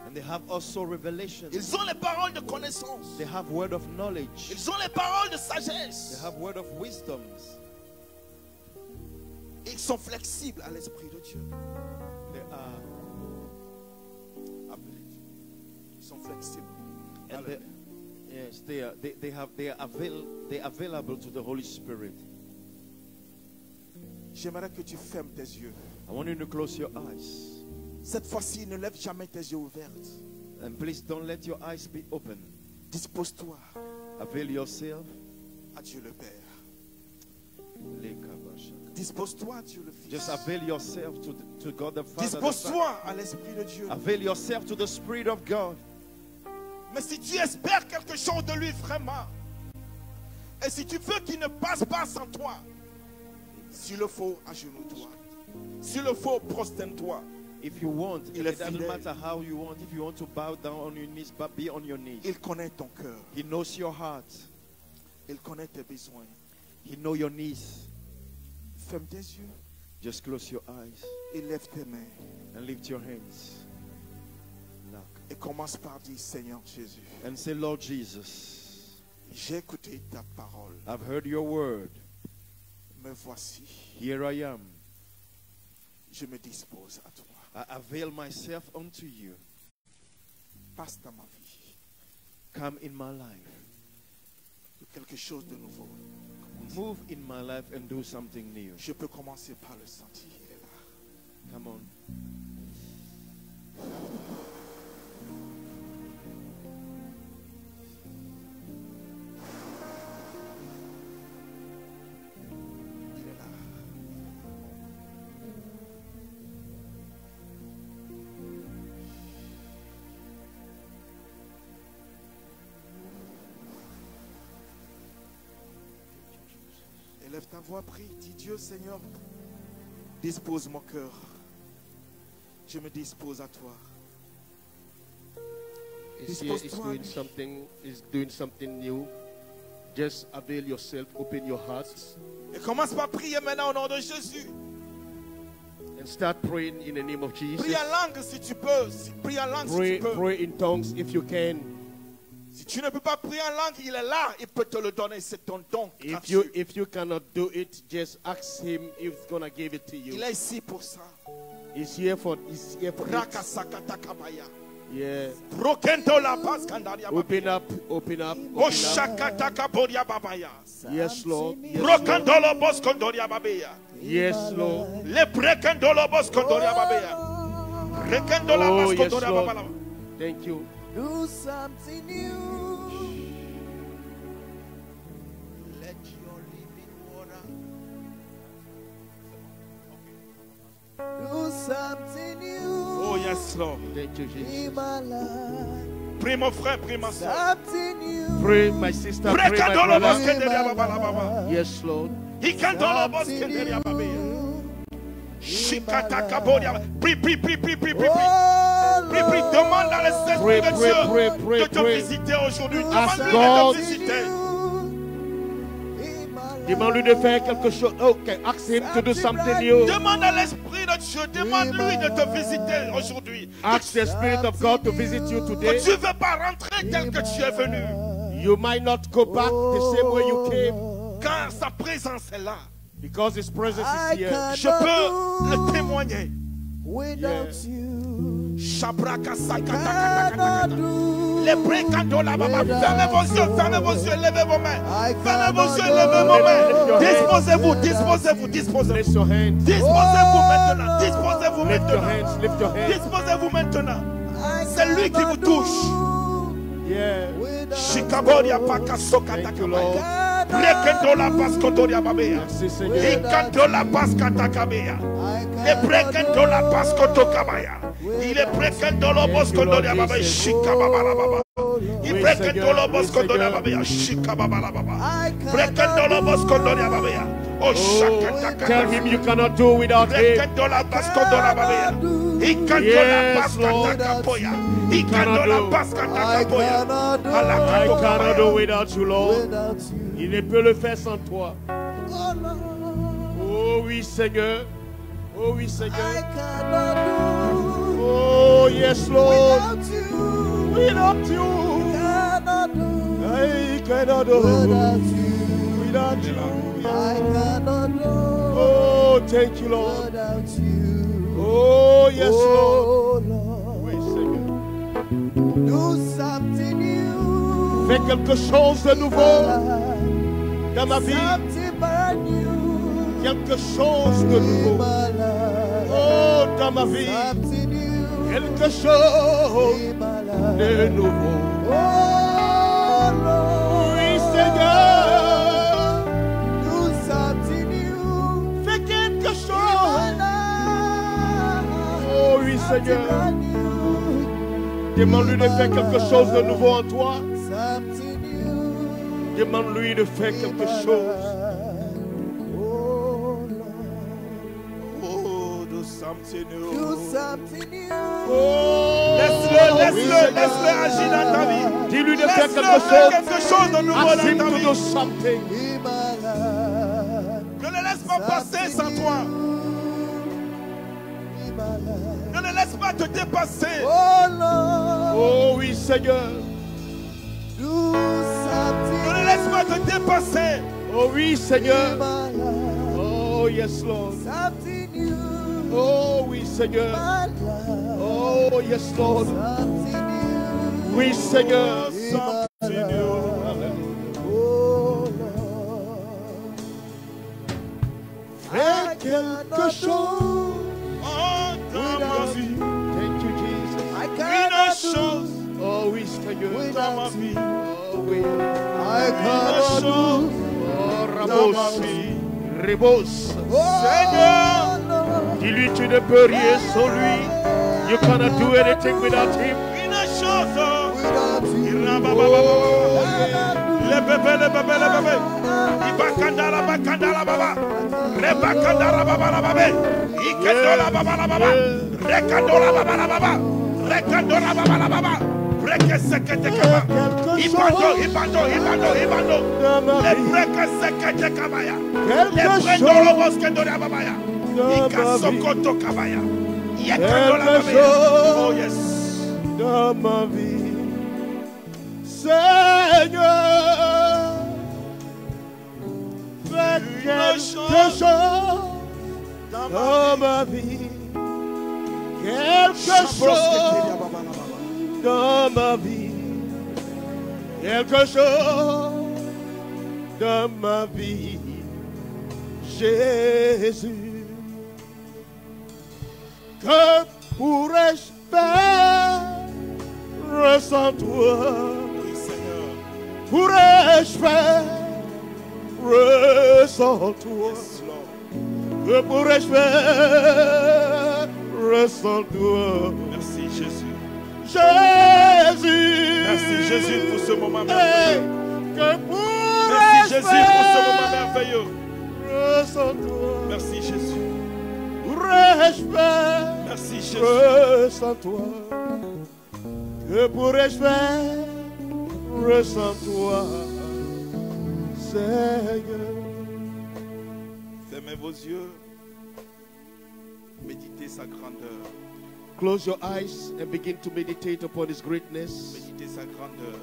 And they have also revelation. Ils ont les paroles de connaissance. They have word of knowledge. Ils ont les paroles de sagesse. They have word of wisdoms. Ils sont flexibles à l'Esprit de Dieu. They are, Ils sont flexibles. and they, yes, they are available to the Holy Spirit. J'aimerais que tu fermes tes yeux. I want you to close your eyes. Cette fois-ci, ne lève jamais tes yeux ouverts. And please don't let your eyes be open. Dispose-toi Avail yourself. à Dieu le Père. Dispose-toi à Dieu le Fils. Just avail yourself to God the Father. The Son. Dispose-toi à l'Esprit de Dieu. Avail yourself to the Spirit of God. Mais si tu espères quelque chose de lui vraiment, et si tu veux qu'il ne passe pas sans toi, s'il le faut, agenouille-toi. S'il le faut, prosterne-toi. If you want, Il it est doesn't fidèle. matter how you want. If you want to bow down on your knees, but be on your knees. Il connaît ton cœur. He knows your heart. Il connaît tes besoins. He knows your needs. Ferme tes yeux Just close your eyes et lève tes mains. and lift your hands. Et commence par dire, Seigneur Jésus, And say, Lord Jesus, j'ai écouté ta parole. I've heard your word. Me voici. Here I am. Je me dispose à toi. I avail myself unto you. Passe dans ma vie. Come in my life. Quelque chose de nouveau. Move in my life and do something new. Je peux commencer par le sentir. Il est là. Come on. Il est là. Élève ta voix, prie, dis Dieu Seigneur, dispose mon cœur. Je me dispose à toi. Is here is doing something new. Just avail yourself, open your hearts, Et commence par prier maintenant au nom de Jésus. and start praying in the name of Jesus. Prie en langue si tu peux. Prie en langue si tu peux. Pray in tongues if you can. Si tu ne peux pas prier en langue, il est là. Il peut te le donner. C'est ton don. If you cannot do it, just ask him if he's gonna give it to you. Il est ici pour ça. He's here for it. Rakasakatakabaya. Yeah. Brokento la paz kandaria babaya. Open up. Oshakatakaboria babaya. Yes, Lord. Brokandolo boskondoria babaya. Yes, Lord. Le brekendolo boskondoria babaya. Rekendola Oh, yes, boskondoria Lord. babala. Thank you. Do something new. Let your living water. Do something new Oh yes, Lord. Thank you, Jesus. in my life. Prie mon frère, prie ma soeur. Something new. Pray, my sister. Pray, my Brekendolo brother. boskondoria babala baba. Yes, Lord. Ikandolo boskondoria babaya. Shikatakaboria. Prie, prie, prie, prie, prie, prie. Prie, prie, demande à l'Esprit de Dieu de te visiter aujourd'hui. Ask Demande-lui God. de te visiter. Demande-lui de faire quelque chose. Okay, ask him to do something new. Demande à l'Esprit de Dieu, demande-lui de te visiter aujourd'hui. Ask the Spirit of God to visit you Que today. tu ne veux pas rentrer tel que tu es venu. You might not go back the same way you came Car sa présence est là. because his presence is here. Je peux le témoigner. Without you, Shabraka cannot sakata. do. Les brekandola baba. Fermez vos yeux, levez vos mains. Fermez vos yeux, levez vos mains. Disposez-vous, disposez-vous, disposez-vous. Lift your hands. Disposez-vous maintenant, disposez-vous Lift your maintenant. hands. Lift your hands. Disposez-vous maintenant. I C'est lui qui vous cannot touche. do Yeah. without Shikaboria paka Thank you, Lord. sokata. Brekendola paskotoria babea. Merci, Seigneur. Ikandola paskatakabea. Le brekendola paskotokabaya. Il est brekendolo boskondoria babea. Shikababala baba. Il brekendolo boskondoria babea. Shikababala baba. Brekendolo boskondoria babea. Oh Oh, tell him shakatakata. you cannot do without him. Brekendola paskotoria babea. Ikandola Yes, Lord. paskatakapoya. Ikandola I paskatakapoya. cannot do I cannot do without you, Lord. without you. Il ne peut le faire sans toi. Oh, Lord, Oh oui, Seigneur. Oh oui, I Seigneur. cannot do Oh Oh, yes, Lord. Without you, Without you, cannot do. I cannot do. Without you, Without you. I cannot do. Oh, thank you, Lord. Without you, Oh, yes, Lord. oh Lord, Oui, Seigneur. do something new. Fais quelque chose de nouveau dans ma vie. Something brand new. Quelque chose de nouveau. Oh, dans ma vie. Something new. Quelque chose In my life. de nouveau. Oh Lord, Oui, Seigneur. do something new. Fais quelque In my chose. life. Oh, oui, Something Seigneur. brand new. Demande-lui de faire quelque chose de nouveau en toi. Something new. Demande-lui de faire quelque chose. Oh Lord, Oh, do something do new. something new. Oh, Laisse-le, oui, laisse-le, Seigneur. laisse-le agir dans ta vie. Dis-lui de faire Laisse-le quelque faire chose. quelque chose de nouveau Ask him dans ta to do vie. something. In my life. Ne le laisse pas passer sans toi. In my life. Ne le laisse pas te dépasser. Oh Lord, Oh oui, Seigneur. do Ne le something laisse pas te dépasser. Oh oui, in Seigneur. my life. Oh yes, Lord. Something new. Oh oui, Seigneur. My life. Oh yes, Lord. Something new. Oui, Seigneur. In my Something life. new. Oh Lord, Fais cannot quelque chose. Oh, dans ma vie. Thank you, Jesus. I Une cannot do chose Oh oui, Seigneur. dans ma without vie. you. Oh oui. I Une cannot do. chose Oh dans ma Ramos. vie. Rebos. Oh Seigneur. Lord, Dis-lui tu ne peux rien sans lui. You cannot do anything without him. Une chose. without you. Les bébés, les bébés, les bébés. Ibakandala, bakandala, baba. Rebakandala, baba, la babe. Ikendola, baba, la baba. Rekandola, baba, la baba. Rekandola, baba, la baba. Brekesekete kaba. Ibando, ibando, ibando, ibando. Les brekesekete kabaya. Les brendolo boskendola, babaya. Ikasokoto kabaya. Yekandola, babaya. Oh yes. Dans ma vie, Seigneur, fais quelque chose dans ma vie, quelque chose dans ma vie, quelque chose dans ma vie, Jésus. Que pourrais-je faire sans toi? Oui, Seigneur. Pourrais-je faire sans toi? Yes, Lord. Que pourrais-je faire sans toi? Merci, Jésus. Jésus. Merci, Jésus, pour ce moment Hey, merveilleux. que Merci, pourrais-je Jésus, pour ce moment faire merveilleux. sans toi? Merci, Jésus. Pourrais-je faire Merci, Jésus. sans toi? Que pourrais-je faire sans toi, Seigneur? Fermez vos yeux. Méditez sa grandeur. Close your eyes and begin to meditate upon His greatness. Méditez sa grandeur.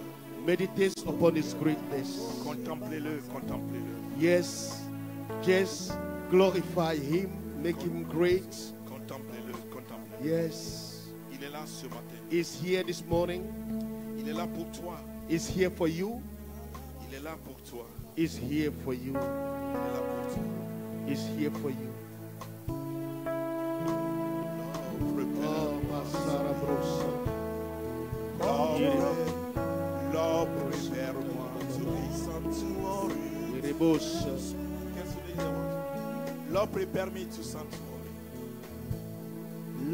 Meditate upon His greatness. Contemplez-le, contemplez-le. Yes, just glorify Him, make Him great. Contemplez-le, contemplez-le. Yes, Il est là ce matin. He's here this morning. Il est là pour toi. He's here for you. Il est là pour toi. He's here for you. Il est là pour toi. He's here for you. Lord, prépare. Oh, Masara Brosa. Lord, prépare-moi to be sanctuary. Rebos. Qu'est-ce que tu dis? Lord, prepare me to sanctuary.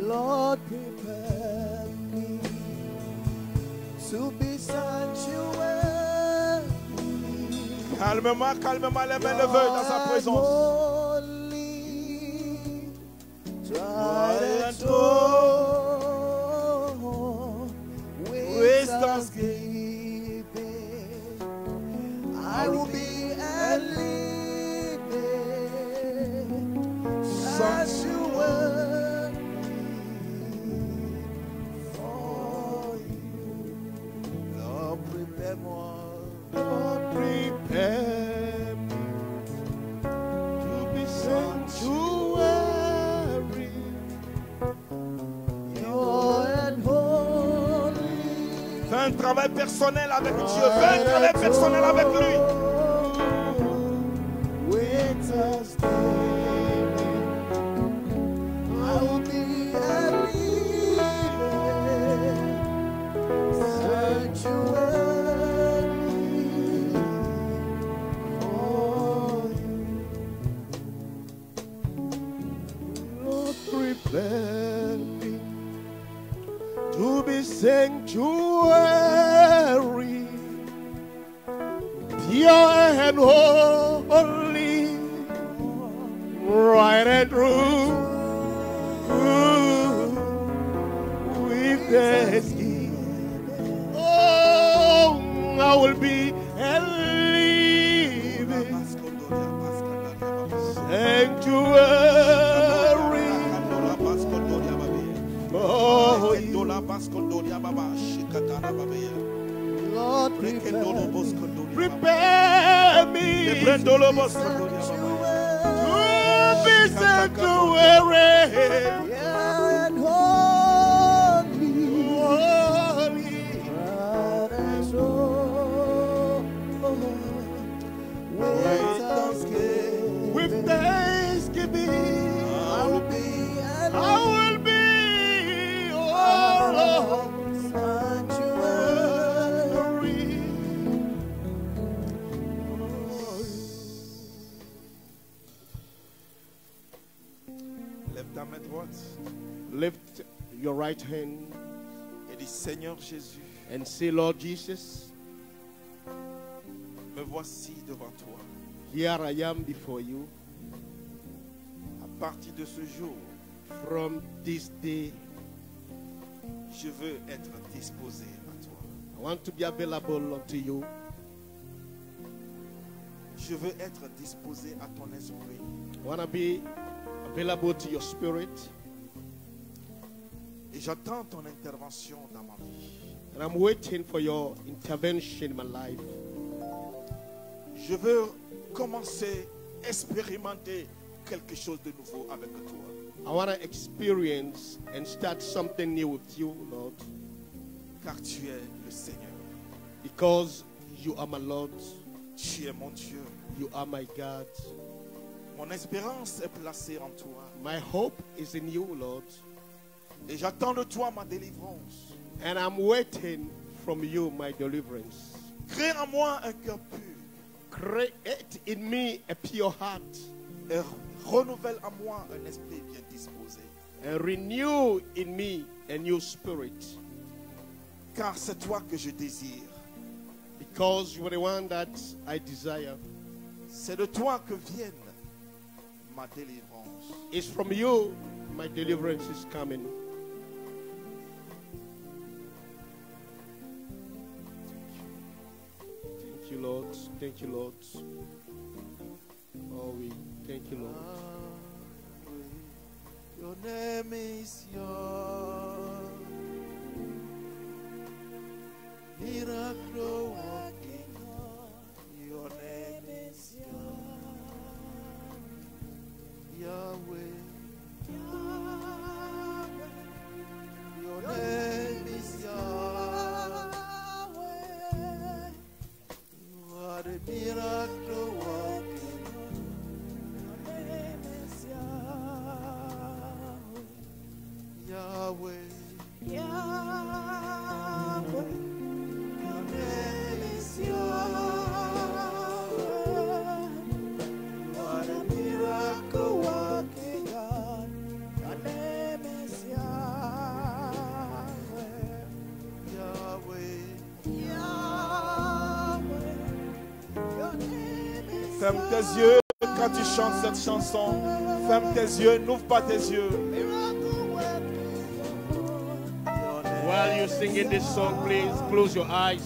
Lord, prepare me to be sanctuary. Calmement, calmement, les mains levées dans sa présence. Holy, tried and true, with thanksgiving, I will be a living sanctuary un travail personnel avec Dieu. Fais un travail personnel avec lui. With thanksgiving, I will be a living sanctuary for you. Lord, prepare me to be sanctuary, pure and holy, right and true, with thanksgiving. Oh, I will be a living sanctuary for you. Lord, prepare me to be sanctuary and holy, right and true, with thanksgiving, I will be, oh Lord, sanctuary. Lève ta main droite Lift your right hand et dis Seigneur Jésus, and say, Lord Jesus, me voici devant toi. here I am before you. À partir de ce jour, From this day, je veux être disposé à toi. I want to be available unto you. Je veux être disposé à ton esprit. I want to be available to your spirit. Et j'attends ton intervention dans ma vie. And I'm waiting for your intervention in my life. Je veux commencer à expérimenter quelque chose de nouveau avec toi. I want to experience and start something new with you, Lord, Car tu es le Seigneur. because you are my Lord, Tu es mon Dieu. you are my God. Mon espérance est placée en toi. My hope is in you, Lord, Et j'attends de toi ma délivrance. and I'm waiting from you my deliverance. Crée en moi un cœur pur. Create in me a pure heart Et renouvelle en moi un esprit bien disposé. and renew in me a new spirit, Car c'est toi que je désire. because you are the one that I desire. C'est de toi que vienne ma délivrance. It's from you my deliverance is coming. Thank you, Lord. Thank you, Lord. Oh, we thank you, Lord. Your name is your miracle working God. Your name is Yahweh. Your name is Yahweh. You are the miracle working God. Your name is Yahweh. Yahweh. Your name is Yahweh. You are the miracle working God. Your name is Yahweh. Yahweh. Yahweh. Your name is Ferme tes yeux quand tu chantes cette chanson. Ferme tes yeux, n'ouvre pas tes yeux. miracle working God. Your name While you're singing this song, please close your eyes.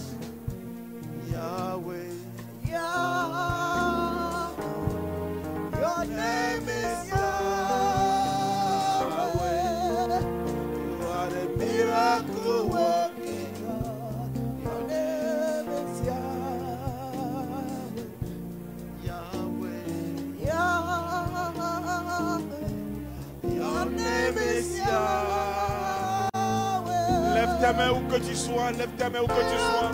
Yahweh, Yahweh, your name is Yahweh. You are the miracle working God. Your name is Yahweh, Yahweh, Yahweh. Your name is Yahweh. Lève tes ta main où que tu sois. Lève ta main où que tu sois.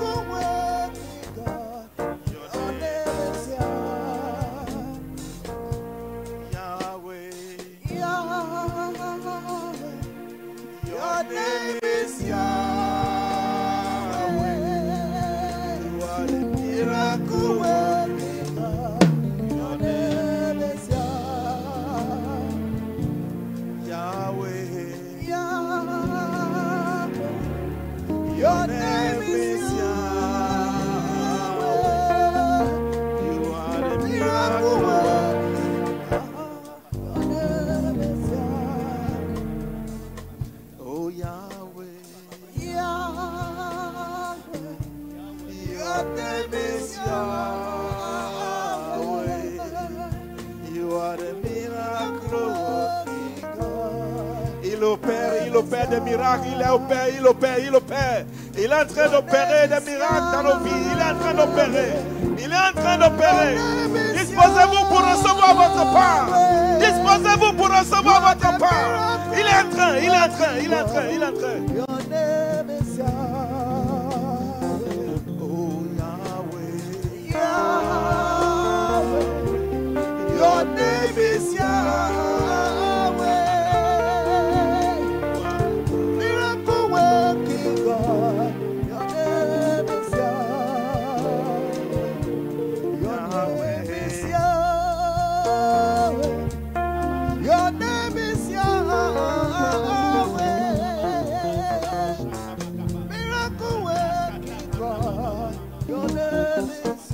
Yahweh. Your name is Yahweh. You are the miracle working God. Your name is Yahweh. Your name is Yahweh. You are the miracle working God. Your name is Yahweh. Oh Yahweh. Your name is Yahweh. You are the miracle working God. Il opère des miracles, il opère. Il est en train d'opérer des miracles dans nos vies. Il est en train d'opérer. Disposez-vous pour recevoir votre part. Disposez-vous pour recevoir votre part. Il est en train. Your name is Yahweh. Oh Yahweh. Your name is Yahweh. Miracle working God. Your name is Yahweh. Your name is Yahweh. Your name is Yahweh. Miracle working God. Your name is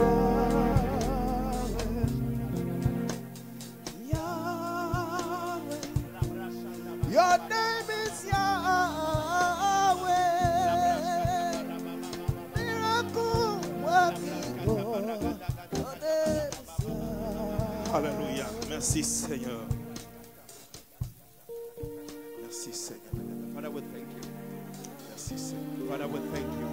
Your name is Yahweh. Miracle working God. Your name is Yahweh. Alléluia. Merci Seigneur. Merci Seigneur. Father, we thank you. Merci Seigneur. Father, we thank you.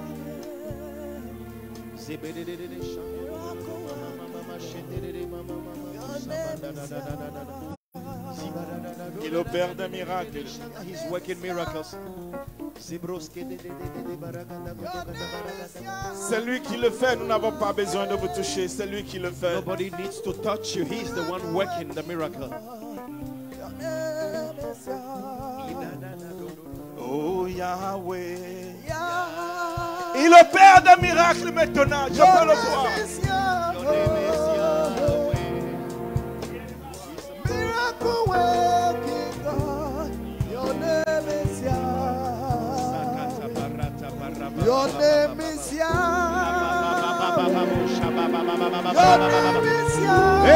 Il opère des miracles. He's working miracles. C'est lui qui le fait. Nous n'avons pas besoin de vous toucher. C'est lui qui le fait. Nobody needs to touch you. He's the one working the miracle. Oh Yahweh. Il opère des miracles maintenant. Je peux le voir. Miracle working God. Your name is Yahweh. Your name is Yahweh. Your name is Yahweh. Your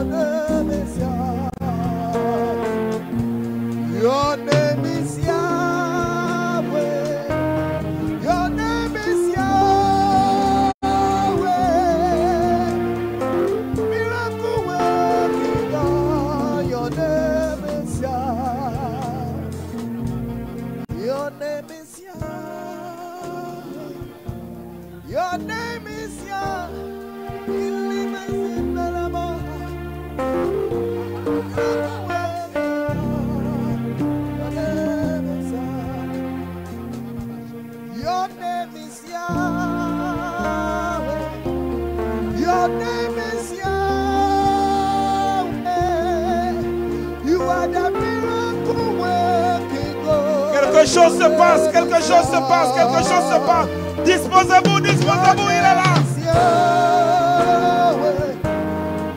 name is Yahweh. Your name is Yahweh. Your name is Yahweh. Miracle working God. Your name is Yahweh. Your name is Yahweh. Your name is Yahweh. Your name is Yahweh. Your name is Yahweh. You are the miracle working God. Quelque chose se passe, quelque chose se passe, quelque chose se passe. Disposez-vous, disposez-vous, il est là.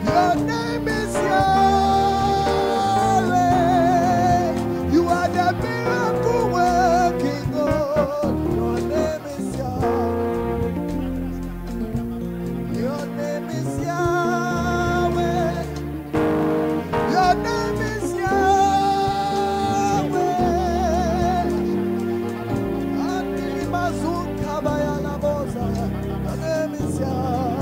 Your name is Yahweh. You are the miracle working God. Your name is Yahweh. Your name is Yahweh. Your name is Yahweh. Your name is Yahweh.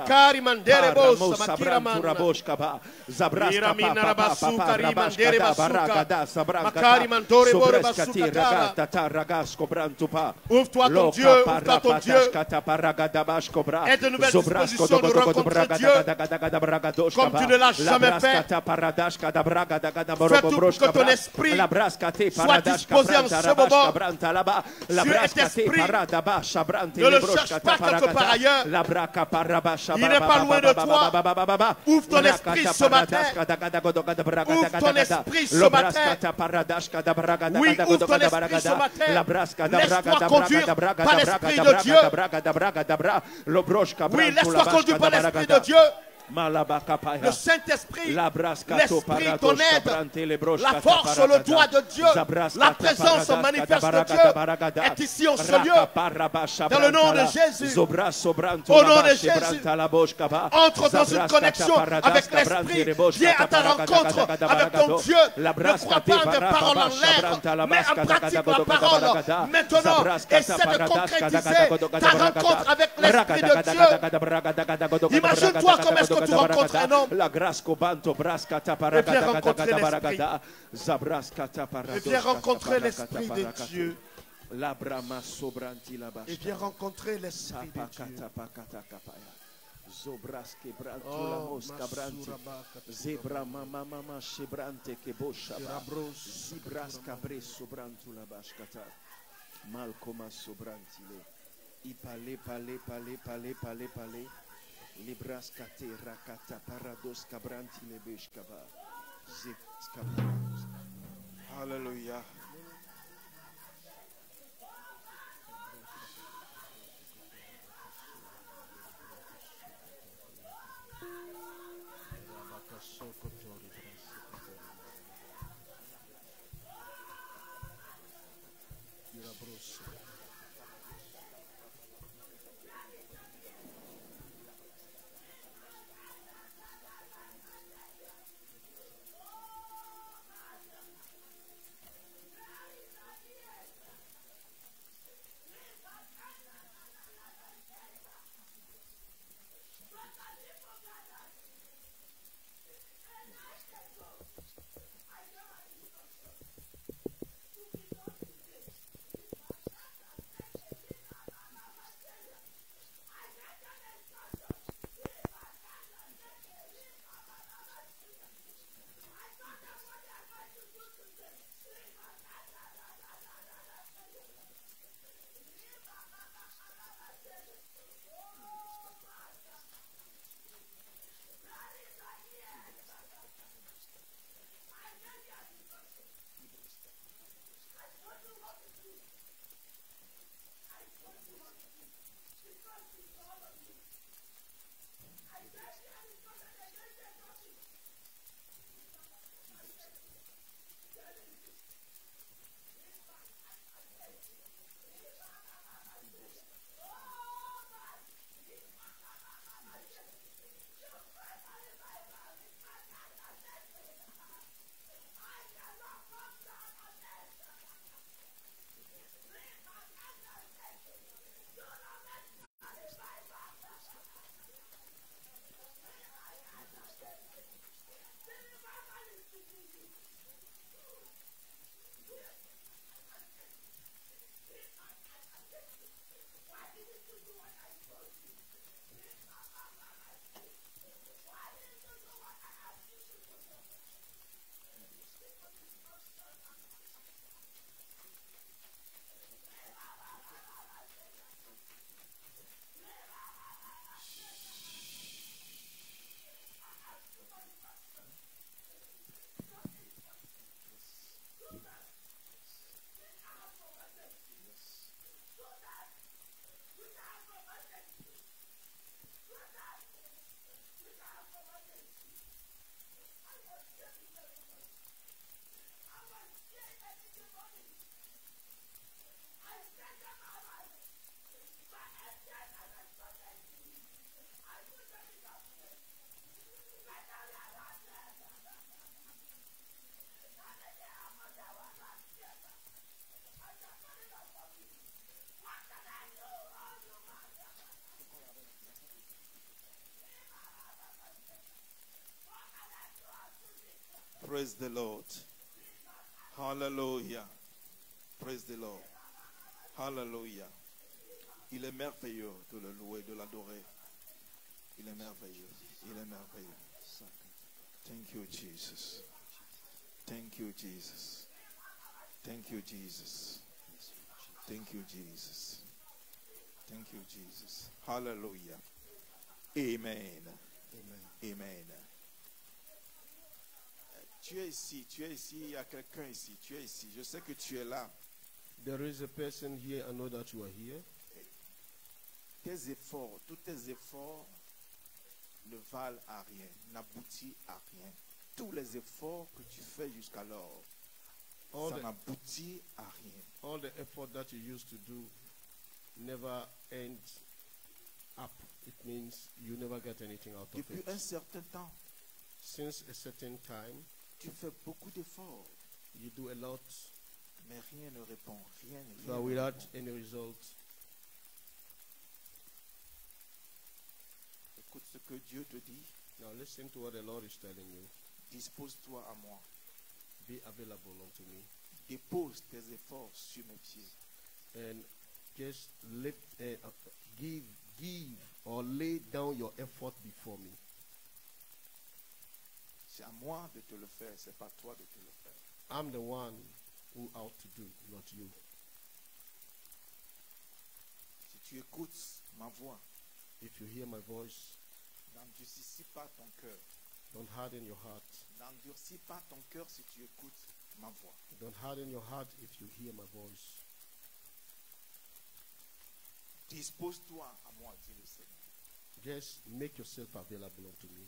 Makari mandere bosa, Ramosa makira brantu manna. raboshkaba. Zabraska Iramina papa rabasuka, papa rimandere rabashkada basuka. baragada sabrangata. Makari mandore bore Sobreskati basuka kara. ragata taragasko brantupa. Ouvre-toi ton Loka Dieu, ouvre-toi ton Dieu. parapatashkata paragada bashkobra. Aie de nouvelles Zobrasko dispositions de dogodogo rencontrer bragada Dieu gada gada gada bragadoshkaba. comme tu ne l'as jamais fait. Labraskata paradashkada bragada gada Fais tout pour que borobobroshkaba. ton esprit Labraskate soit paradashka disposé en branta ce rabashka moment. branta laba. Dieu est Labraskate esprit. paradaba shabrante Ne le lebroshkata cherche pas quelque paragada. part ailleurs. Labraka parabasha Il n'est pas loin de toi. Ouvre ton esprit ce matin. Ouvre ton esprit ce matin. Oui, ouvre ton esprit ce matin. Laisse-toi conduire par l'Esprit de Dieu. Oui, laisse-toi conduire par l'Esprit de Dieu. Le Saint-Esprit, l'Esprit, ton aide, la force, le doigt de Dieu, la présence manifeste de Dieu est ici en ce lieu. Dans le nom de Jésus, au nom de Jésus, entre dans une connexion avec l'Esprit. Viens à ta rencontre avec ton Dieu. Ne crois pas en des paroles en l'air, mais en pratique la parole. Maintenant, essaie de concrétiser ta rencontre avec l'Esprit de Dieu. Imagine-toi comment est-ce que tu rencontres un homme. La grâce cobanto brascata Et viens rencontrer paragada l'Esprit. zabraskata Et viens rencontrer l'Esprit de Dieu. La brama sobranti la Et viens rencontrer l'Esprit de Dieu. Zobraske brantu la mosca branti zebra mama mama shebrante ke bosha zibraska breso brantu la bashkata malkoma sobranti le ipale pale pale pale pale pale libraskate rakata parados kabranti le beshkaba zebskaba. Alléluia. Praise the Lord. Hallelujah. Praise the Lord. Hallelujah. Il est merveilleux de le louer, de l'adorer. Il est merveilleux. Il est merveilleux. Thank you, Jesus. Thank you, Jesus. Thank you, Jesus. Thank you, Jesus. Thank you, Jesus. Hallelujah. Amen. Amen. Amen. Tu es ici, il y a quelqu'un ici, tu es ici. Je sais que tu es là. There is a person here, I know that you are here. Tes efforts, tous tes efforts ne valent à rien, n'aboutissent à rien. Tous les efforts que tu fais jusqu'alors, ça n'aboutit à rien. All the effort that you used to do never ends up. It means you never get anything out of it. Depuis un certain temps, since a certain time, tu fais beaucoup d'efforts. You do a lot, mais rien ne répond. Rien but without any result. Écoute ce que Dieu te dit. Now listen to what the Lord is telling you. Dispose-toi à moi. Be available unto me. Dépose tes efforts sur mes pieds. And just lift, give or lay down your effort before me. C'est à moi de te le faire, c'est pas toi de te le faire. I'm the one who ought to do, not you. Si tu écoutes ma voix, if you hear my voice, n'endurcis pas ton cœur. Don't harden your heart. N'endurcis pas ton cœur si tu écoutes ma voix. Don't harden your heart if you hear my voice. Dispose-toi à moi, dit le Seigneur. Just make yourself available unto me.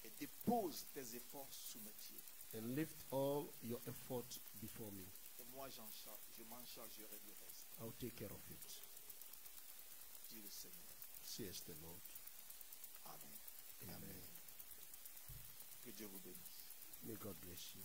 Et dépose tes efforts sous mes pieds. And lift all your effort before me. Et moi je m'en chargerai du reste. I'll take care of it. Dit le Seigneur. Says the Lord. Amen. Amen. Amen. Que Dieu vous bénisse. May God bless you.